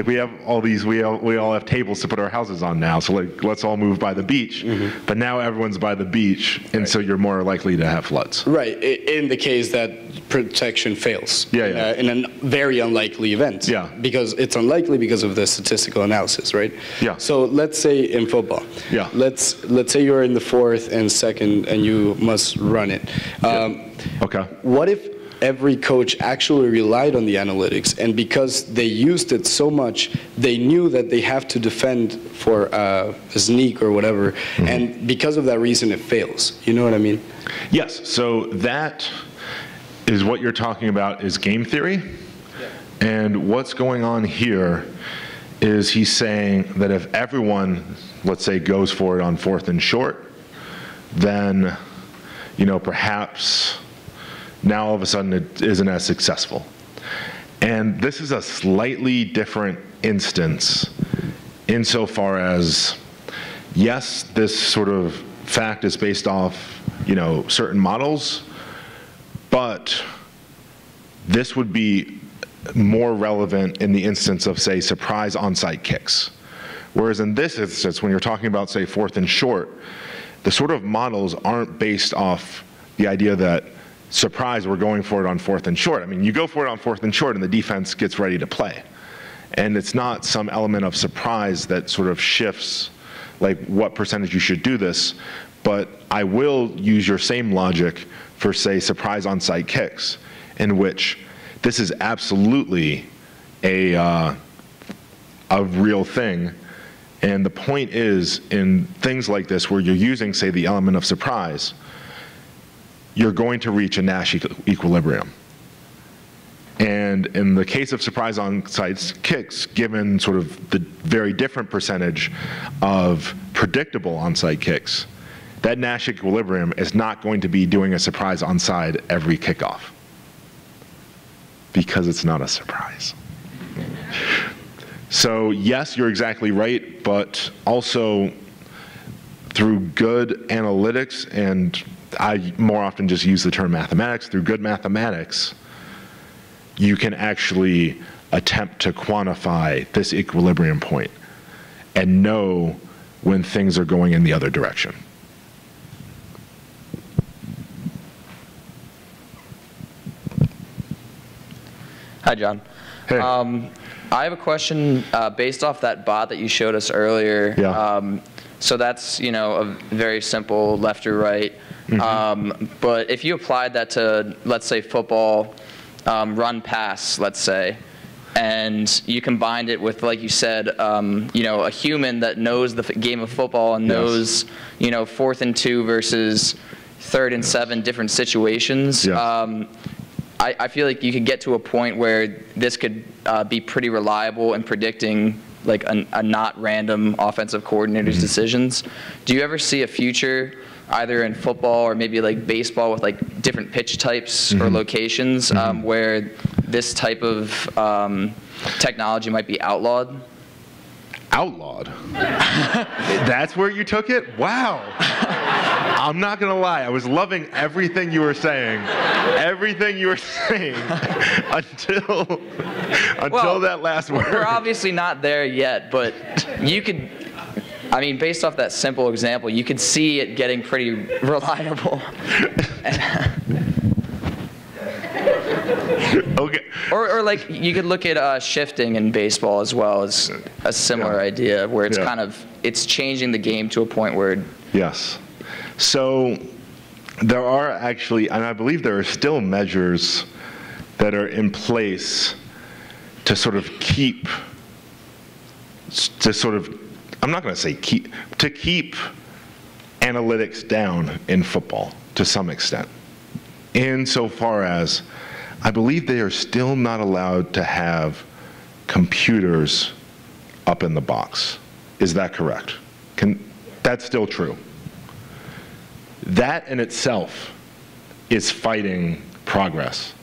Speaker 3: we have all these, we all have tables to put our houses on now, so let's all move by the beach. But now everyone's by the beach, and so you're more likely to have floods.
Speaker 5: Right, in the case that protection fails.
Speaker 3: Yeah.
Speaker 5: In a very unlikely event.
Speaker 3: Yeah.
Speaker 5: Because it's unlikely because of the statistical analysis, right?
Speaker 3: Yeah.
Speaker 5: So let's say in football.
Speaker 3: Yeah.
Speaker 5: Let's say you're in the 4th and 2nd and you must run it.
Speaker 3: Okay.
Speaker 5: What if every coach actually relied on the analytics, and because they used it so much, they knew that they have to defend for a sneak or whatever, and because of that reason it fails? You know what I mean?
Speaker 3: Yes, so that is what you're talking about is game theory. And what's going on here is he's saying that if everyone, let's say, goes for it on 4th and short, then, perhaps now all of a sudden it isn't as successful. And this is a slightly different instance insofar as, yes, this sort of fact is based off, certain models, but this would be more relevant in the instance of, say, surprise onside kicks. Whereas in this instance, when you're talking about, say, 4th and short, the sort of models aren't based off the idea that surprise, we're going for it on 4th and short. I mean, you go for it on 4th and short and the defense gets ready to play. And it's not some element of surprise that sort of shifts like what percentage you should do this, but I will use your same logic for, say, surprise onside kicks, in which this is absolutely a real thing. And the point is, in things like this where you're using, say, the element of surprise, you're going to reach a Nash equilibrium. And in the case of surprise onside kicks, given sort of the very different percentage of predictable onside kicks, that Nash equilibrium is not going to be doing a surprise onside every kickoff, because it's not a surprise. So yes, you're exactly right, but also through good analytics, and I more often just use the term mathematics, through good mathematics, you can actually attempt to quantify this equilibrium point and know when things are going in the other direction.
Speaker 9: Hi, John.
Speaker 3: Hey.
Speaker 9: I have a question based off that bot that you showed us earlier.
Speaker 3: Yeah.
Speaker 9: So that's, a very simple left or right. But if you applied that to, let's say, football, run pass, let's say, and you combined it with, like you said, a human that knows the game of football and knows, 4th and 2 versus 3rd and 7 different situations.
Speaker 3: Yes.
Speaker 9: I feel like you could get to a point where this could be pretty reliable in predicting like a not random offensive coordinator's decisions. Do you ever see a future either in football or maybe like baseball with like different pitch types or locations where this type of technology might be outlawed?
Speaker 3: Outlawed? That's where you took it? Wow. I'm not gonna lie, I was loving everything you were saying. Everything you were saying until that last word.
Speaker 9: We're obviously not there yet, but you could, based off that simple example, you could see it getting pretty reliable.
Speaker 3: Okay.
Speaker 9: Or like you could look at shifting in baseball as well as a similar idea where it's it's changing the game to a point where.
Speaker 3: Yes. So there are actually, and I believe there are still measures that are in place to sort of keep, I'm not going to say keep analytics down in football to some extent, insofar as I believe they are still not allowed to have computers up in the box. Is that correct? That's still true. That in itself is fighting progress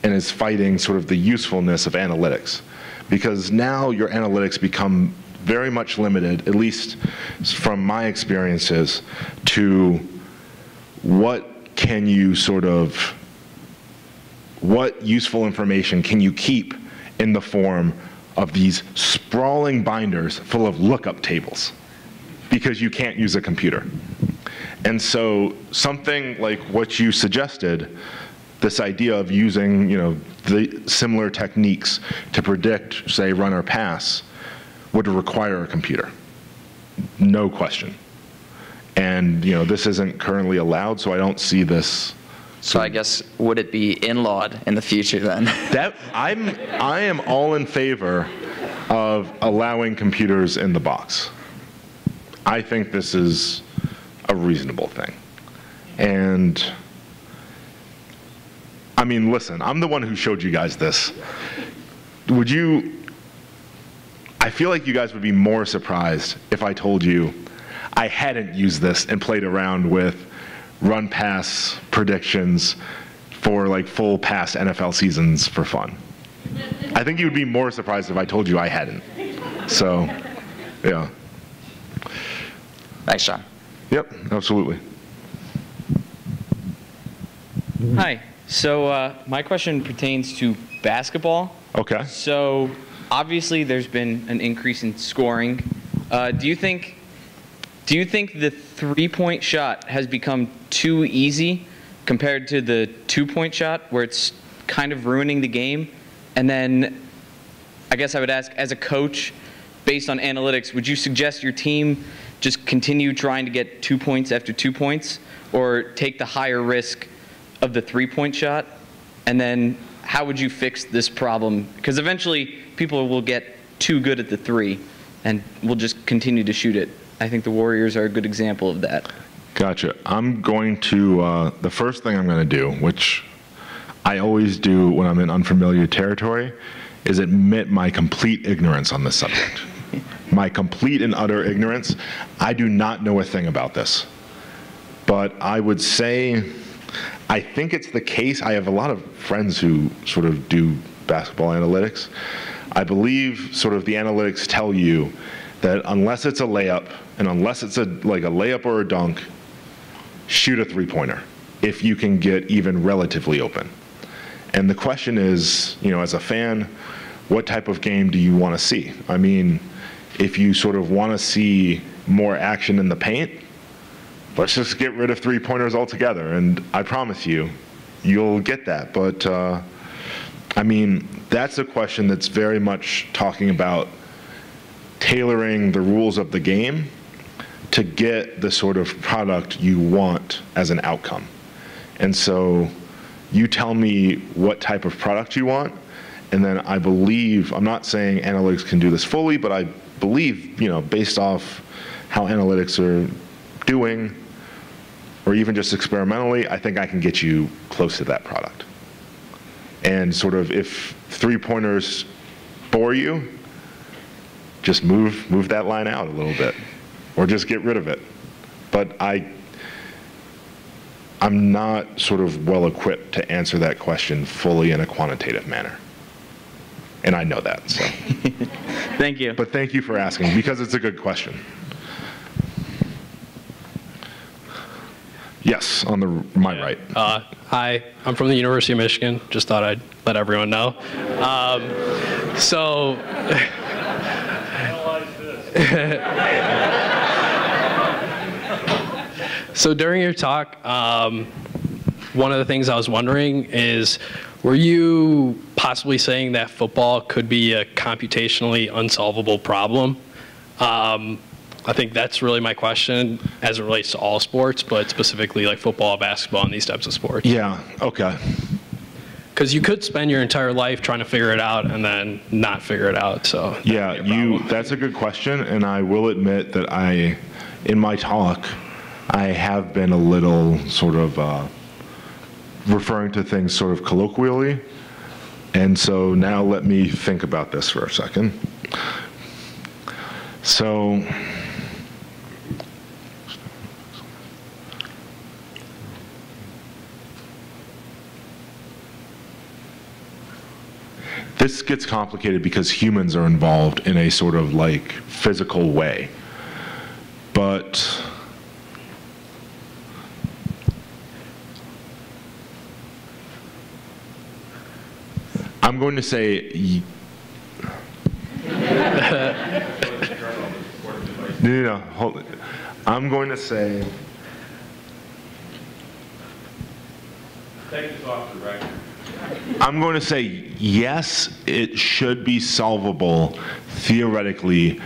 Speaker 3: and is fighting sort of the usefulness of analytics, because now your analytics become very much limited, at least from my experiences, to what useful information can you keep in the form of these sprawling binders full of lookup tables, because you can't use a computer. And so something like what you suggested, this idea of using, the similar techniques to predict, say, run or pass, would require a computer, no question. And this isn't currently allowed, so I don't see this.
Speaker 9: So I guess, would it be in-lawed in the future then?
Speaker 3: I am all in favor of allowing computers in the box. I think this is a reasonable thing. And I mean, listen, I'm the one who showed you guys this. I feel like you guys would be more surprised if I told you I hadn't used this and played around with run pass predictions for like full past NFL seasons for fun. I think you'd be more surprised if I told you I hadn't. So, yeah.
Speaker 9: Thanks, John.
Speaker 3: Yep, absolutely.
Speaker 10: Hi. So my question pertains to basketball.
Speaker 3: Okay.
Speaker 10: So obviously there's been an increase in scoring. Do you think the three-point shot has become too easy compared to the two-point shot, where it's kind of ruining the game? And then I guess I would ask, as a coach, based on analytics, would you suggest your team just continue trying to get 2 points after 2 points, or take the higher risk of the three-point shot? And then how would you fix this problem? Because eventually people will get too good at the three and will just continue to shoot it. I think the Warriors are a good example of that.
Speaker 3: Gotcha. I'm going to, the first thing I'm going to do, which I always do when I'm in unfamiliar territory, is admit my complete ignorance on this subject. My complete and utter ignorance. I do not know a thing about this. But I would say, I think it's the case. I have a lot of friends who sort of do basketball analytics. I believe sort of the analytics tell you that unless it's a layup, and unless it's like a layup or a dunk, shoot a three-pointer if you can get even relatively open. And the question is, as a fan, what type of game do you want to see? I mean, if you sort of want to see more action in the paint, let's just get rid of three-pointers altogether, and I promise you, you'll get that. But, I mean, that's a question that's very much talking about tailoring the rules of the game to get the sort of product you want as an outcome. And so you tell me what type of product you want, and then I believe, I'm not saying analytics can do this fully, but I believe, based off how analytics are doing, or even just experimentally, I think I can get you close to that product. And sort of if three-pointers bore you, just move that line out a little bit, or just get rid of it. But I'm not sort of well equipped to answer that question fully in a quantitative manner. And I know that, so.
Speaker 10: Thank you.
Speaker 3: But thank you for asking, because it's a good question. Yes, on my right.
Speaker 11: Hi, I'm from the University of Michigan. Just thought I'd let everyone know. So during your talk, one of the things I was wondering is, were you possibly saying that football could be a computationally unsolvable problem? I think that's really my question as it relates to all sports, but specifically like football, basketball, and these types of sports.
Speaker 3: Yeah, okay.
Speaker 11: Because you could spend your entire life trying to figure it out and then not figure it out. So
Speaker 3: yeah, that's a good question, and I will admit that in my talk, I have been a little sort of referring to things sort of colloquially. And so now let me think about this for a second. So, this gets complicated because humans are involved in a sort of like physical way. But I'm going to say no, hold it. I'm going to say
Speaker 2: Take this off the record.
Speaker 3: I'm going to say yes, it should be solvable theoretically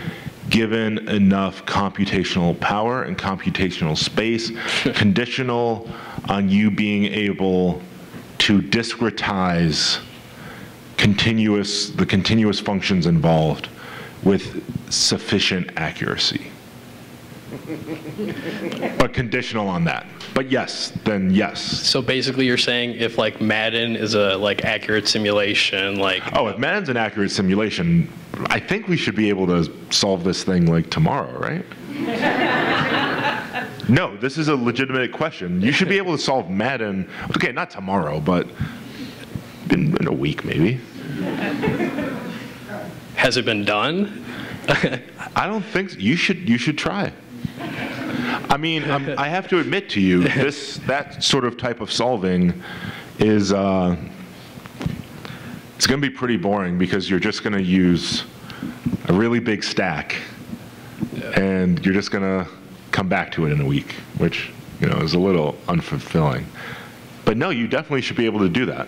Speaker 3: given enough computational power and computational space, conditional on you being able to discretize the continuous functions involved with sufficient accuracy. But conditional on that. But yes, then yes.
Speaker 11: So basically you're saying if like Madden is a like accurate simulation, like...
Speaker 3: Oh, if Madden's an accurate simulation, I think we should be able to solve this thing like tomorrow, right? No, this is a legitimate question. You should be able to solve Madden, okay, not tomorrow, but in a week maybe.
Speaker 11: Has it been done?
Speaker 3: I don't think so. You should try. I mean, I have to admit to you, that sort of type of solving is it's going to be pretty boring because you're just going to use a really big stack, and you're just going to come back to it in a week, which is a little unfulfilling. But no, you definitely should be able to do that.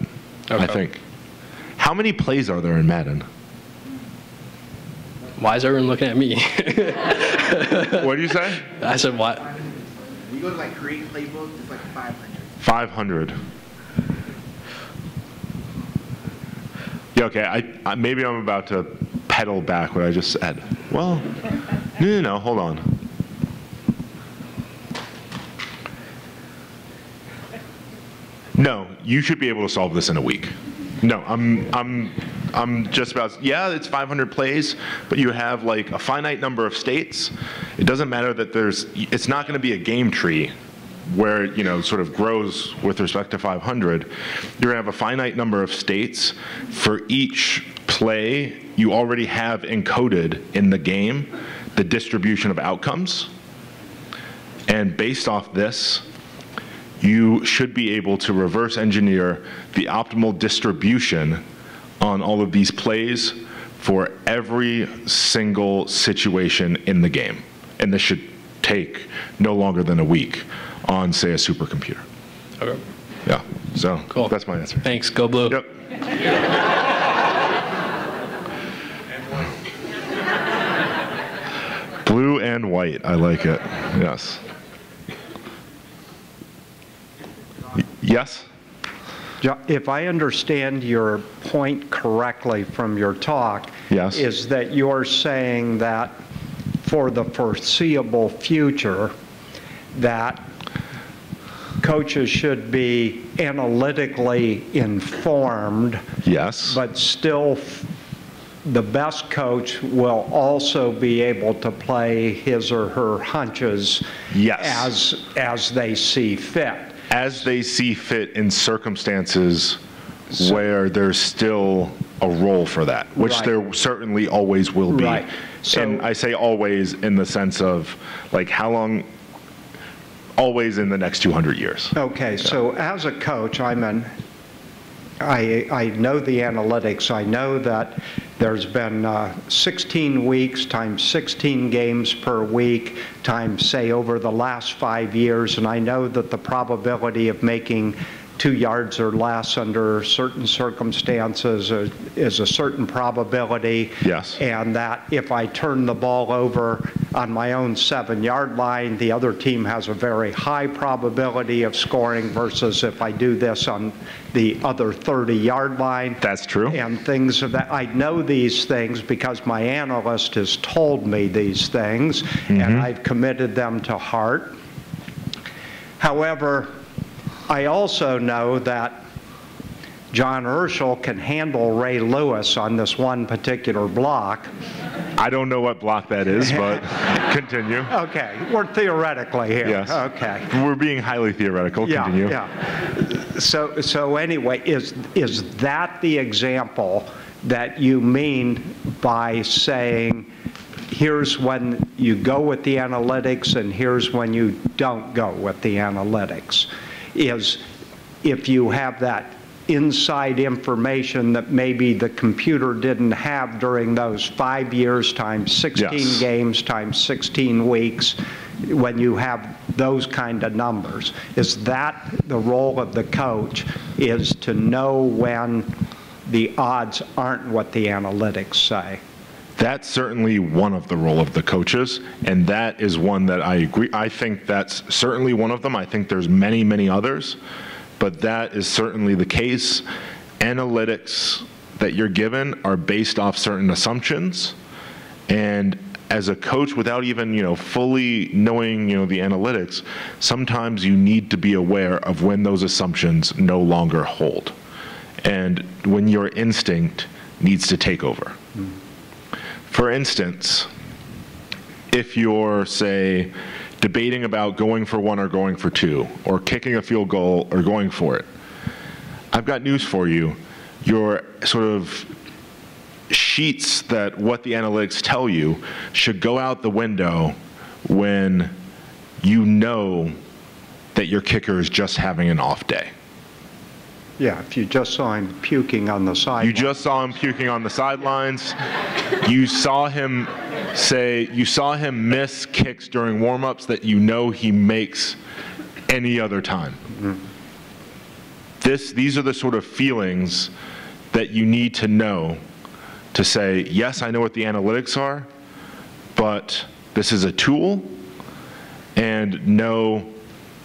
Speaker 3: Okay. I think. How many plays are there in Madden?
Speaker 11: Why is everyone looking at me?
Speaker 3: What do you say?
Speaker 11: I said what?
Speaker 7: When you go to like create playbook, it's like 500.
Speaker 3: 500. Yeah, okay, maybe I'm about to pedal back what I just said. Well, no, hold on. No, you should be able to solve this in a week. No, I'm just about, yeah, it's 500 plays, but you have like a finite number of states. It doesn't matter that it's not going to be a game tree where it, sort of grows with respect to 500. You're going to have a finite number of states. For each play, you already have encoded in the game the distribution of outcomes. And based off this, you should be able to reverse engineer the optimal distribution on all of these plays for every single situation in the game. And this should take no longer than a week on, say, a supercomputer.
Speaker 11: Okay.
Speaker 3: Yeah, so
Speaker 11: cool.
Speaker 3: That's my answer.
Speaker 11: Thanks, go blue.
Speaker 3: Yep. Blue and white, I like it, yes. Yes?
Speaker 12: If I understand your point correctly from your talk,
Speaker 3: yes,
Speaker 12: is that you're saying that for the foreseeable future, that coaches should be analytically informed,
Speaker 3: yes,
Speaker 12: but still the best coach will also be able to play his or her hunches,
Speaker 3: yes,
Speaker 12: as they see fit.
Speaker 3: As they see fit in circumstances where there's still a role for that, which
Speaker 12: right.
Speaker 3: there certainly always will be.
Speaker 12: Right. So,
Speaker 3: and I say always in the sense of, like, how long? Always in the next 200 years.
Speaker 12: Okay, so as a coach, I know the analytics. I know that there's been 16 weeks times 16 games per week times, say, over the last 5 years, and I know that the probability of making 2 yards or less under certain circumstances is a certain probability.
Speaker 3: Yes.
Speaker 12: And that if I turn the ball over on my own 7-yard line, the other team has a very high probability of scoring versus if I do this on the other 30-yard line.
Speaker 3: That's true.
Speaker 12: And things of that. I know these things because my analyst has told me these things, and I've committed them to heart. However, I also know that John Urschel can handle Ray Lewis on this one particular block.
Speaker 3: I don't know what block that is, but continue.
Speaker 12: Okay, we're theoretically here.
Speaker 3: Yes.
Speaker 12: Okay.
Speaker 3: We're being highly theoretical. Continue.
Speaker 12: Yeah. So anyway, is that the example that you mean by saying, here's when you go with the analytics and here's when you don't go with the analytics? Is if you have that inside information that maybe the computer didn't have during those 5 years times 16 games times 16 weeks, when you have those kind of numbers, is that the role of the coach, is to know when the odds aren't what the analytics say?
Speaker 3: That's certainly one of the role of the coaches, and that is one that I agree. I think that's certainly one of them. I think there's many, many others, but that is certainly the case. Analytics that you're given are based off certain assumptions, and as a coach, without even fully knowing the analytics, sometimes you need to be aware of when those assumptions no longer hold, and when your instinct needs to take over. For instance, if you're, say, debating about going for one or going for two, or kicking a field goal or going for it, I've got news for you. Your sort of sheets that what the analytics tell you should go out the window when you know that your kicker is just having an off day.
Speaker 12: Yeah, if you just saw him puking on the sidelines.
Speaker 3: You just saw him puking on the sidelines. You saw him miss kicks during warm-ups that he makes any other time. Mm-hmm. These are the sort of feelings that you need to know to say, yes, I know what the analytics are, but this is a tool, and no,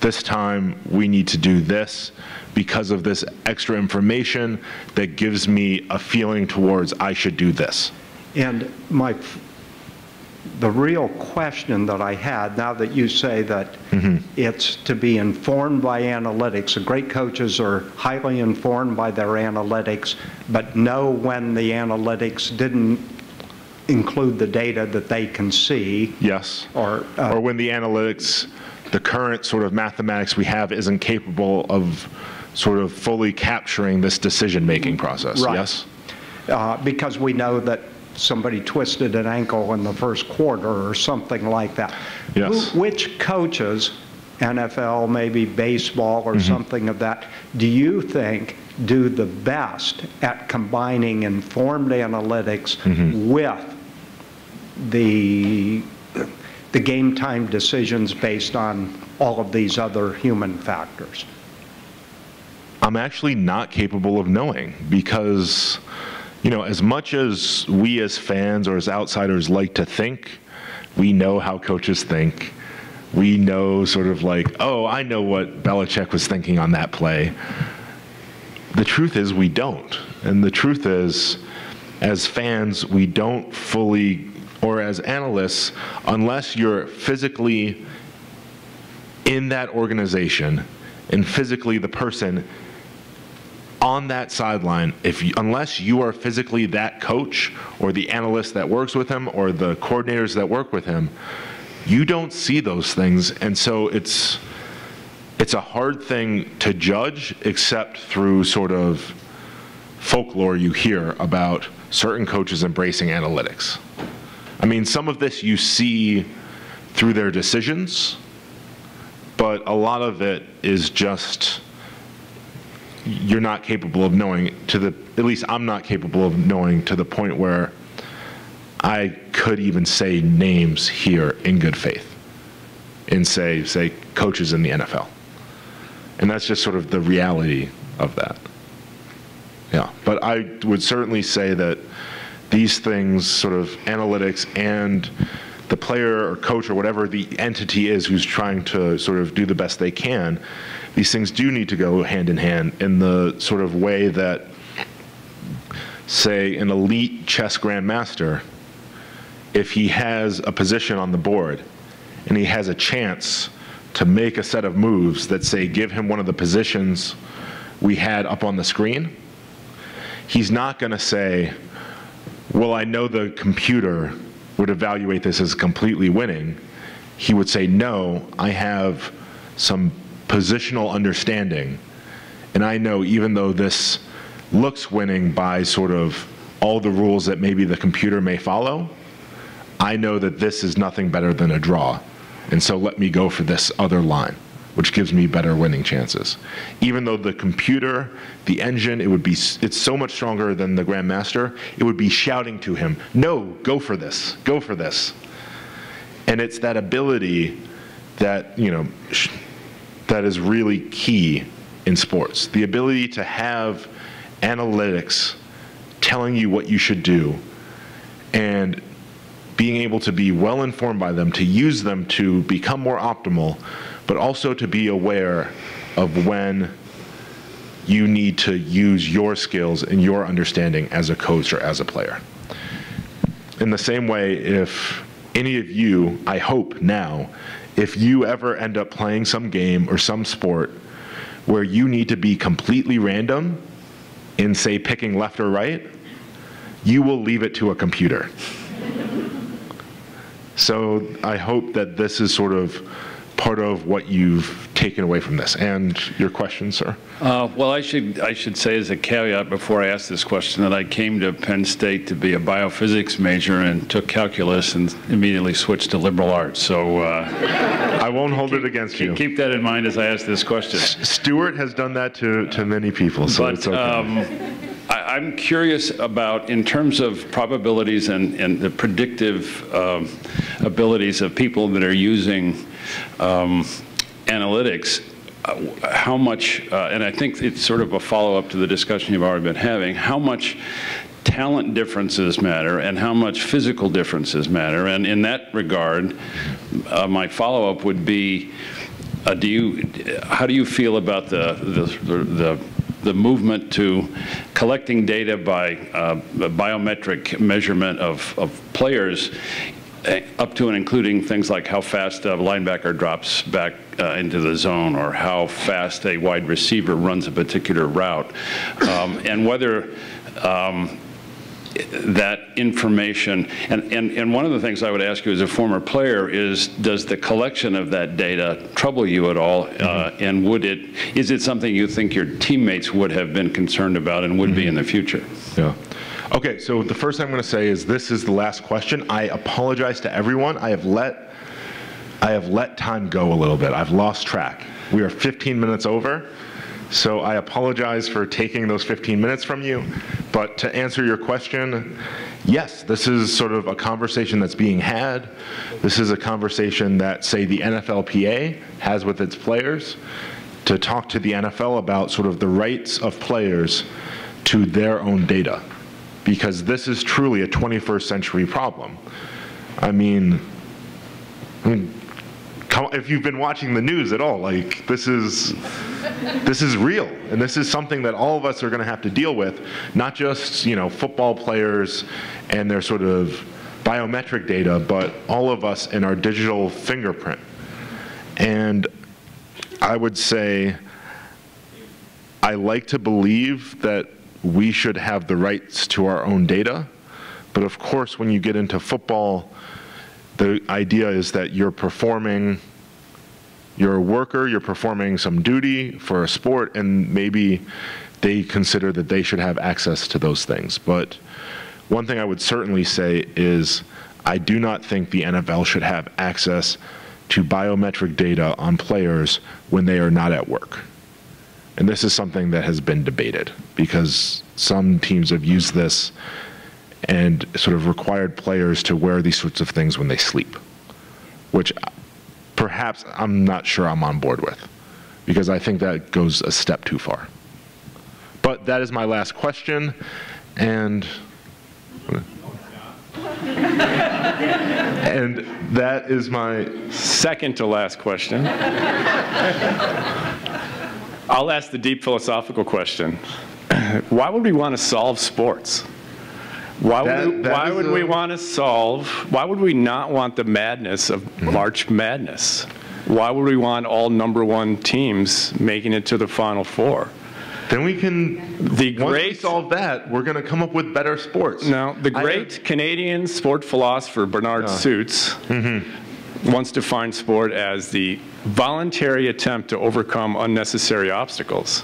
Speaker 3: this time we need to do this because of this extra information that gives me a feeling towards I should do this.
Speaker 12: And the real question that I had, now that you say that it's to be informed by analytics, the great coaches are highly informed by their analytics, but know when the analytics didn't include the data that they can see.
Speaker 3: Yes. Or when the analytics, the current sort of mathematics we have isn't capable of sort of fully capturing this decision-making process.
Speaker 12: Right.
Speaker 3: Yes?
Speaker 12: Because we know that somebody twisted an ankle in the first quarter or something like that.
Speaker 3: Yes.
Speaker 12: Which coaches, NFL, maybe baseball or something of that, do you think do the best at combining informed analytics with the game time decisions based on all of these other human factors?
Speaker 3: I'm actually not capable of knowing because, as much as we as fans or as outsiders like to think, we know how coaches think. We know sort of like, oh, I know what Belichick was thinking on that play. The truth is we don't. And the truth is, as fans, we don't fully, or as analysts, unless you're physically in that organization and physically the person on that sideline, unless you are physically that coach or the analyst that works with him or the coordinators that work with him, you don't see those things. And so it's a hard thing to judge, except through sort of folklore you hear about certain coaches embracing analytics. I mean, some of this you see through their decisions, but a lot of it is just you're not capable of knowing at least I'm not capable of knowing to the point where I could even say names here in good faith and say coaches in the NFL. And that's just sort of the reality of that. Yeah, but I would certainly say that these things, sort of analytics and the player or coach or whatever the entity is who's trying to sort of do the best they can, these things do need to go hand in hand in the sort of way that, say, an elite chess grandmaster, if he has a position on the board and he has a chance to make a set of moves that say give him one of the positions we had up on the screen, he's not going to say, well, I know the computer would evaluate this as completely winning. He would say, no, I have some positional understanding, and I know even though this looks winning by sort of all the rules that maybe the computer may follow, I know that this is nothing better than a draw, and so let me go for this other line, which gives me better winning chances. Even though the computer, the engine, it's so much stronger than the Grandmaster, it would be shouting to him, no, go for this, go for this. And it's that ability that, that is really key in sports. The ability to have analytics telling you what you should do and being able to be well informed by them, to use them to become more optimal, but also to be aware of when you need to use your skills and your understanding as a coach or as a player. In the same way, if any of you, I hope now, if you ever end up playing some game or some sport where you need to be completely random in, say, picking left or right, you will leave it to a computer. So I hope that this is sort of part of what you've taken away from this. And your question, sir?
Speaker 13: Well, I should say as a caveat before I ask this question that I came to Penn State to be a biophysics major and took calculus and immediately switched to liberal arts. So
Speaker 3: I won't hold it against you.
Speaker 13: Keep that in mind as I ask this question.
Speaker 3: Stuart has done that to many people, so it's okay.
Speaker 13: I'm curious about, in terms of probabilities and the predictive abilities of people that are using analytics, how much, and I think it's sort of a follow-up to the discussion you've already been having, how much talent differences matter and how much physical differences matter. And in that regard, my follow-up would be, how do you feel about the movement to collecting data by biometric measurement of players, up to and including things like how fast a linebacker drops back into the zone or how fast a wide receiver runs a particular route, and whether that information, and one of the things I would ask you as a former player is, does the collection of that data trouble you at all, and is it something you think your teammates would have been concerned about and would be in the future?
Speaker 3: Yeah. Okay, so the first thing I'm going to say is this is the last question. I apologize to everyone. I have let time go a little bit. I've lost track. We are 15 minutes over, so I apologize for taking those 15 minutes from you. But to answer your question, yes, this is sort of a conversation that's being had. This is a conversation that, say, the NFLPA has with its players to talk to the NFL about sort of the rights of players to their own data. Because this is truly a 21st century problem. I mean, if you've been watching the news at all, like this is real, and this is something that all of us are going to have to deal with. Not just football players and their sort of biometric data, but all of us in our digital fingerprint. And I would say, I like to believe that we should have the rights to our own data. But of course, when you get into football, the idea is that you're a worker, you're performing some duty for a sport, and maybe they consider that they should have access to those things. But one thing I would certainly say is I do not think the NFL should have access to biometric data on players when they are not at work. And this is something that has been debated because some teams have used this and sort of required players to wear these sorts of things when they sleep, which perhaps I'm not sure I'm on board with, because I think that goes a step too far. But that is my last question, and that is my
Speaker 14: second to last question. I'll ask the deep philosophical question. Why would we want to solve sports? Why would we not want the madness of March Madness? Why would we want all #1 teams making it to the Final Four?
Speaker 3: Then we can, once we solve that, we're going to come up with better sports.
Speaker 14: No, the great Canadian sport philosopher Bernard Suits once defined sport as the voluntary attempt to overcome unnecessary obstacles.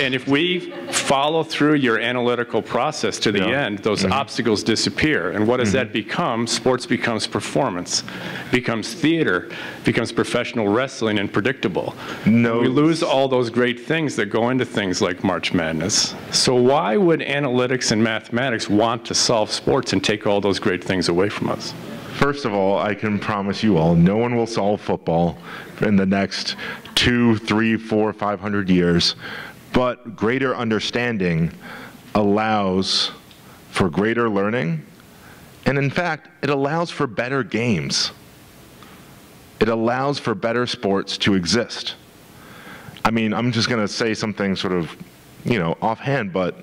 Speaker 14: And if we follow through your analytical process to the end, those obstacles disappear. And what does that become? Sports becomes performance, becomes theater, becomes professional wrestling and predictable. No. We lose all those great things that go into things like March Madness. So why would analytics and mathematics want to solve sports and take all those great things away from us?
Speaker 3: First of all, I can promise you all, no one will solve football in the next 2, 3, 4, 500 years. But greater understanding allows for greater learning. And in fact, it allows for better games. It allows for better sports to exist. I mean, I'm just going to say something sort of, offhand, but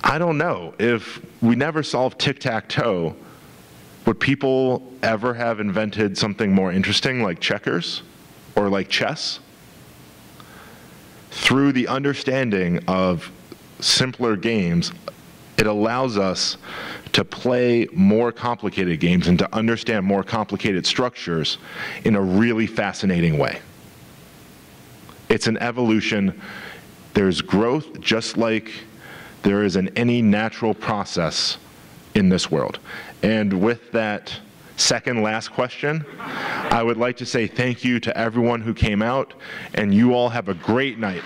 Speaker 3: I don't know. If we never solved tic-tac-toe, would people ever have invented something more interesting like checkers or like chess? Through the understanding of simpler games, it allows us to play more complicated games and to understand more complicated structures in a really fascinating way. It's an evolution. There's growth just like there is in any natural process in this world. And with that second last question, I would like to say thank you to everyone who came out, and you all have a great night.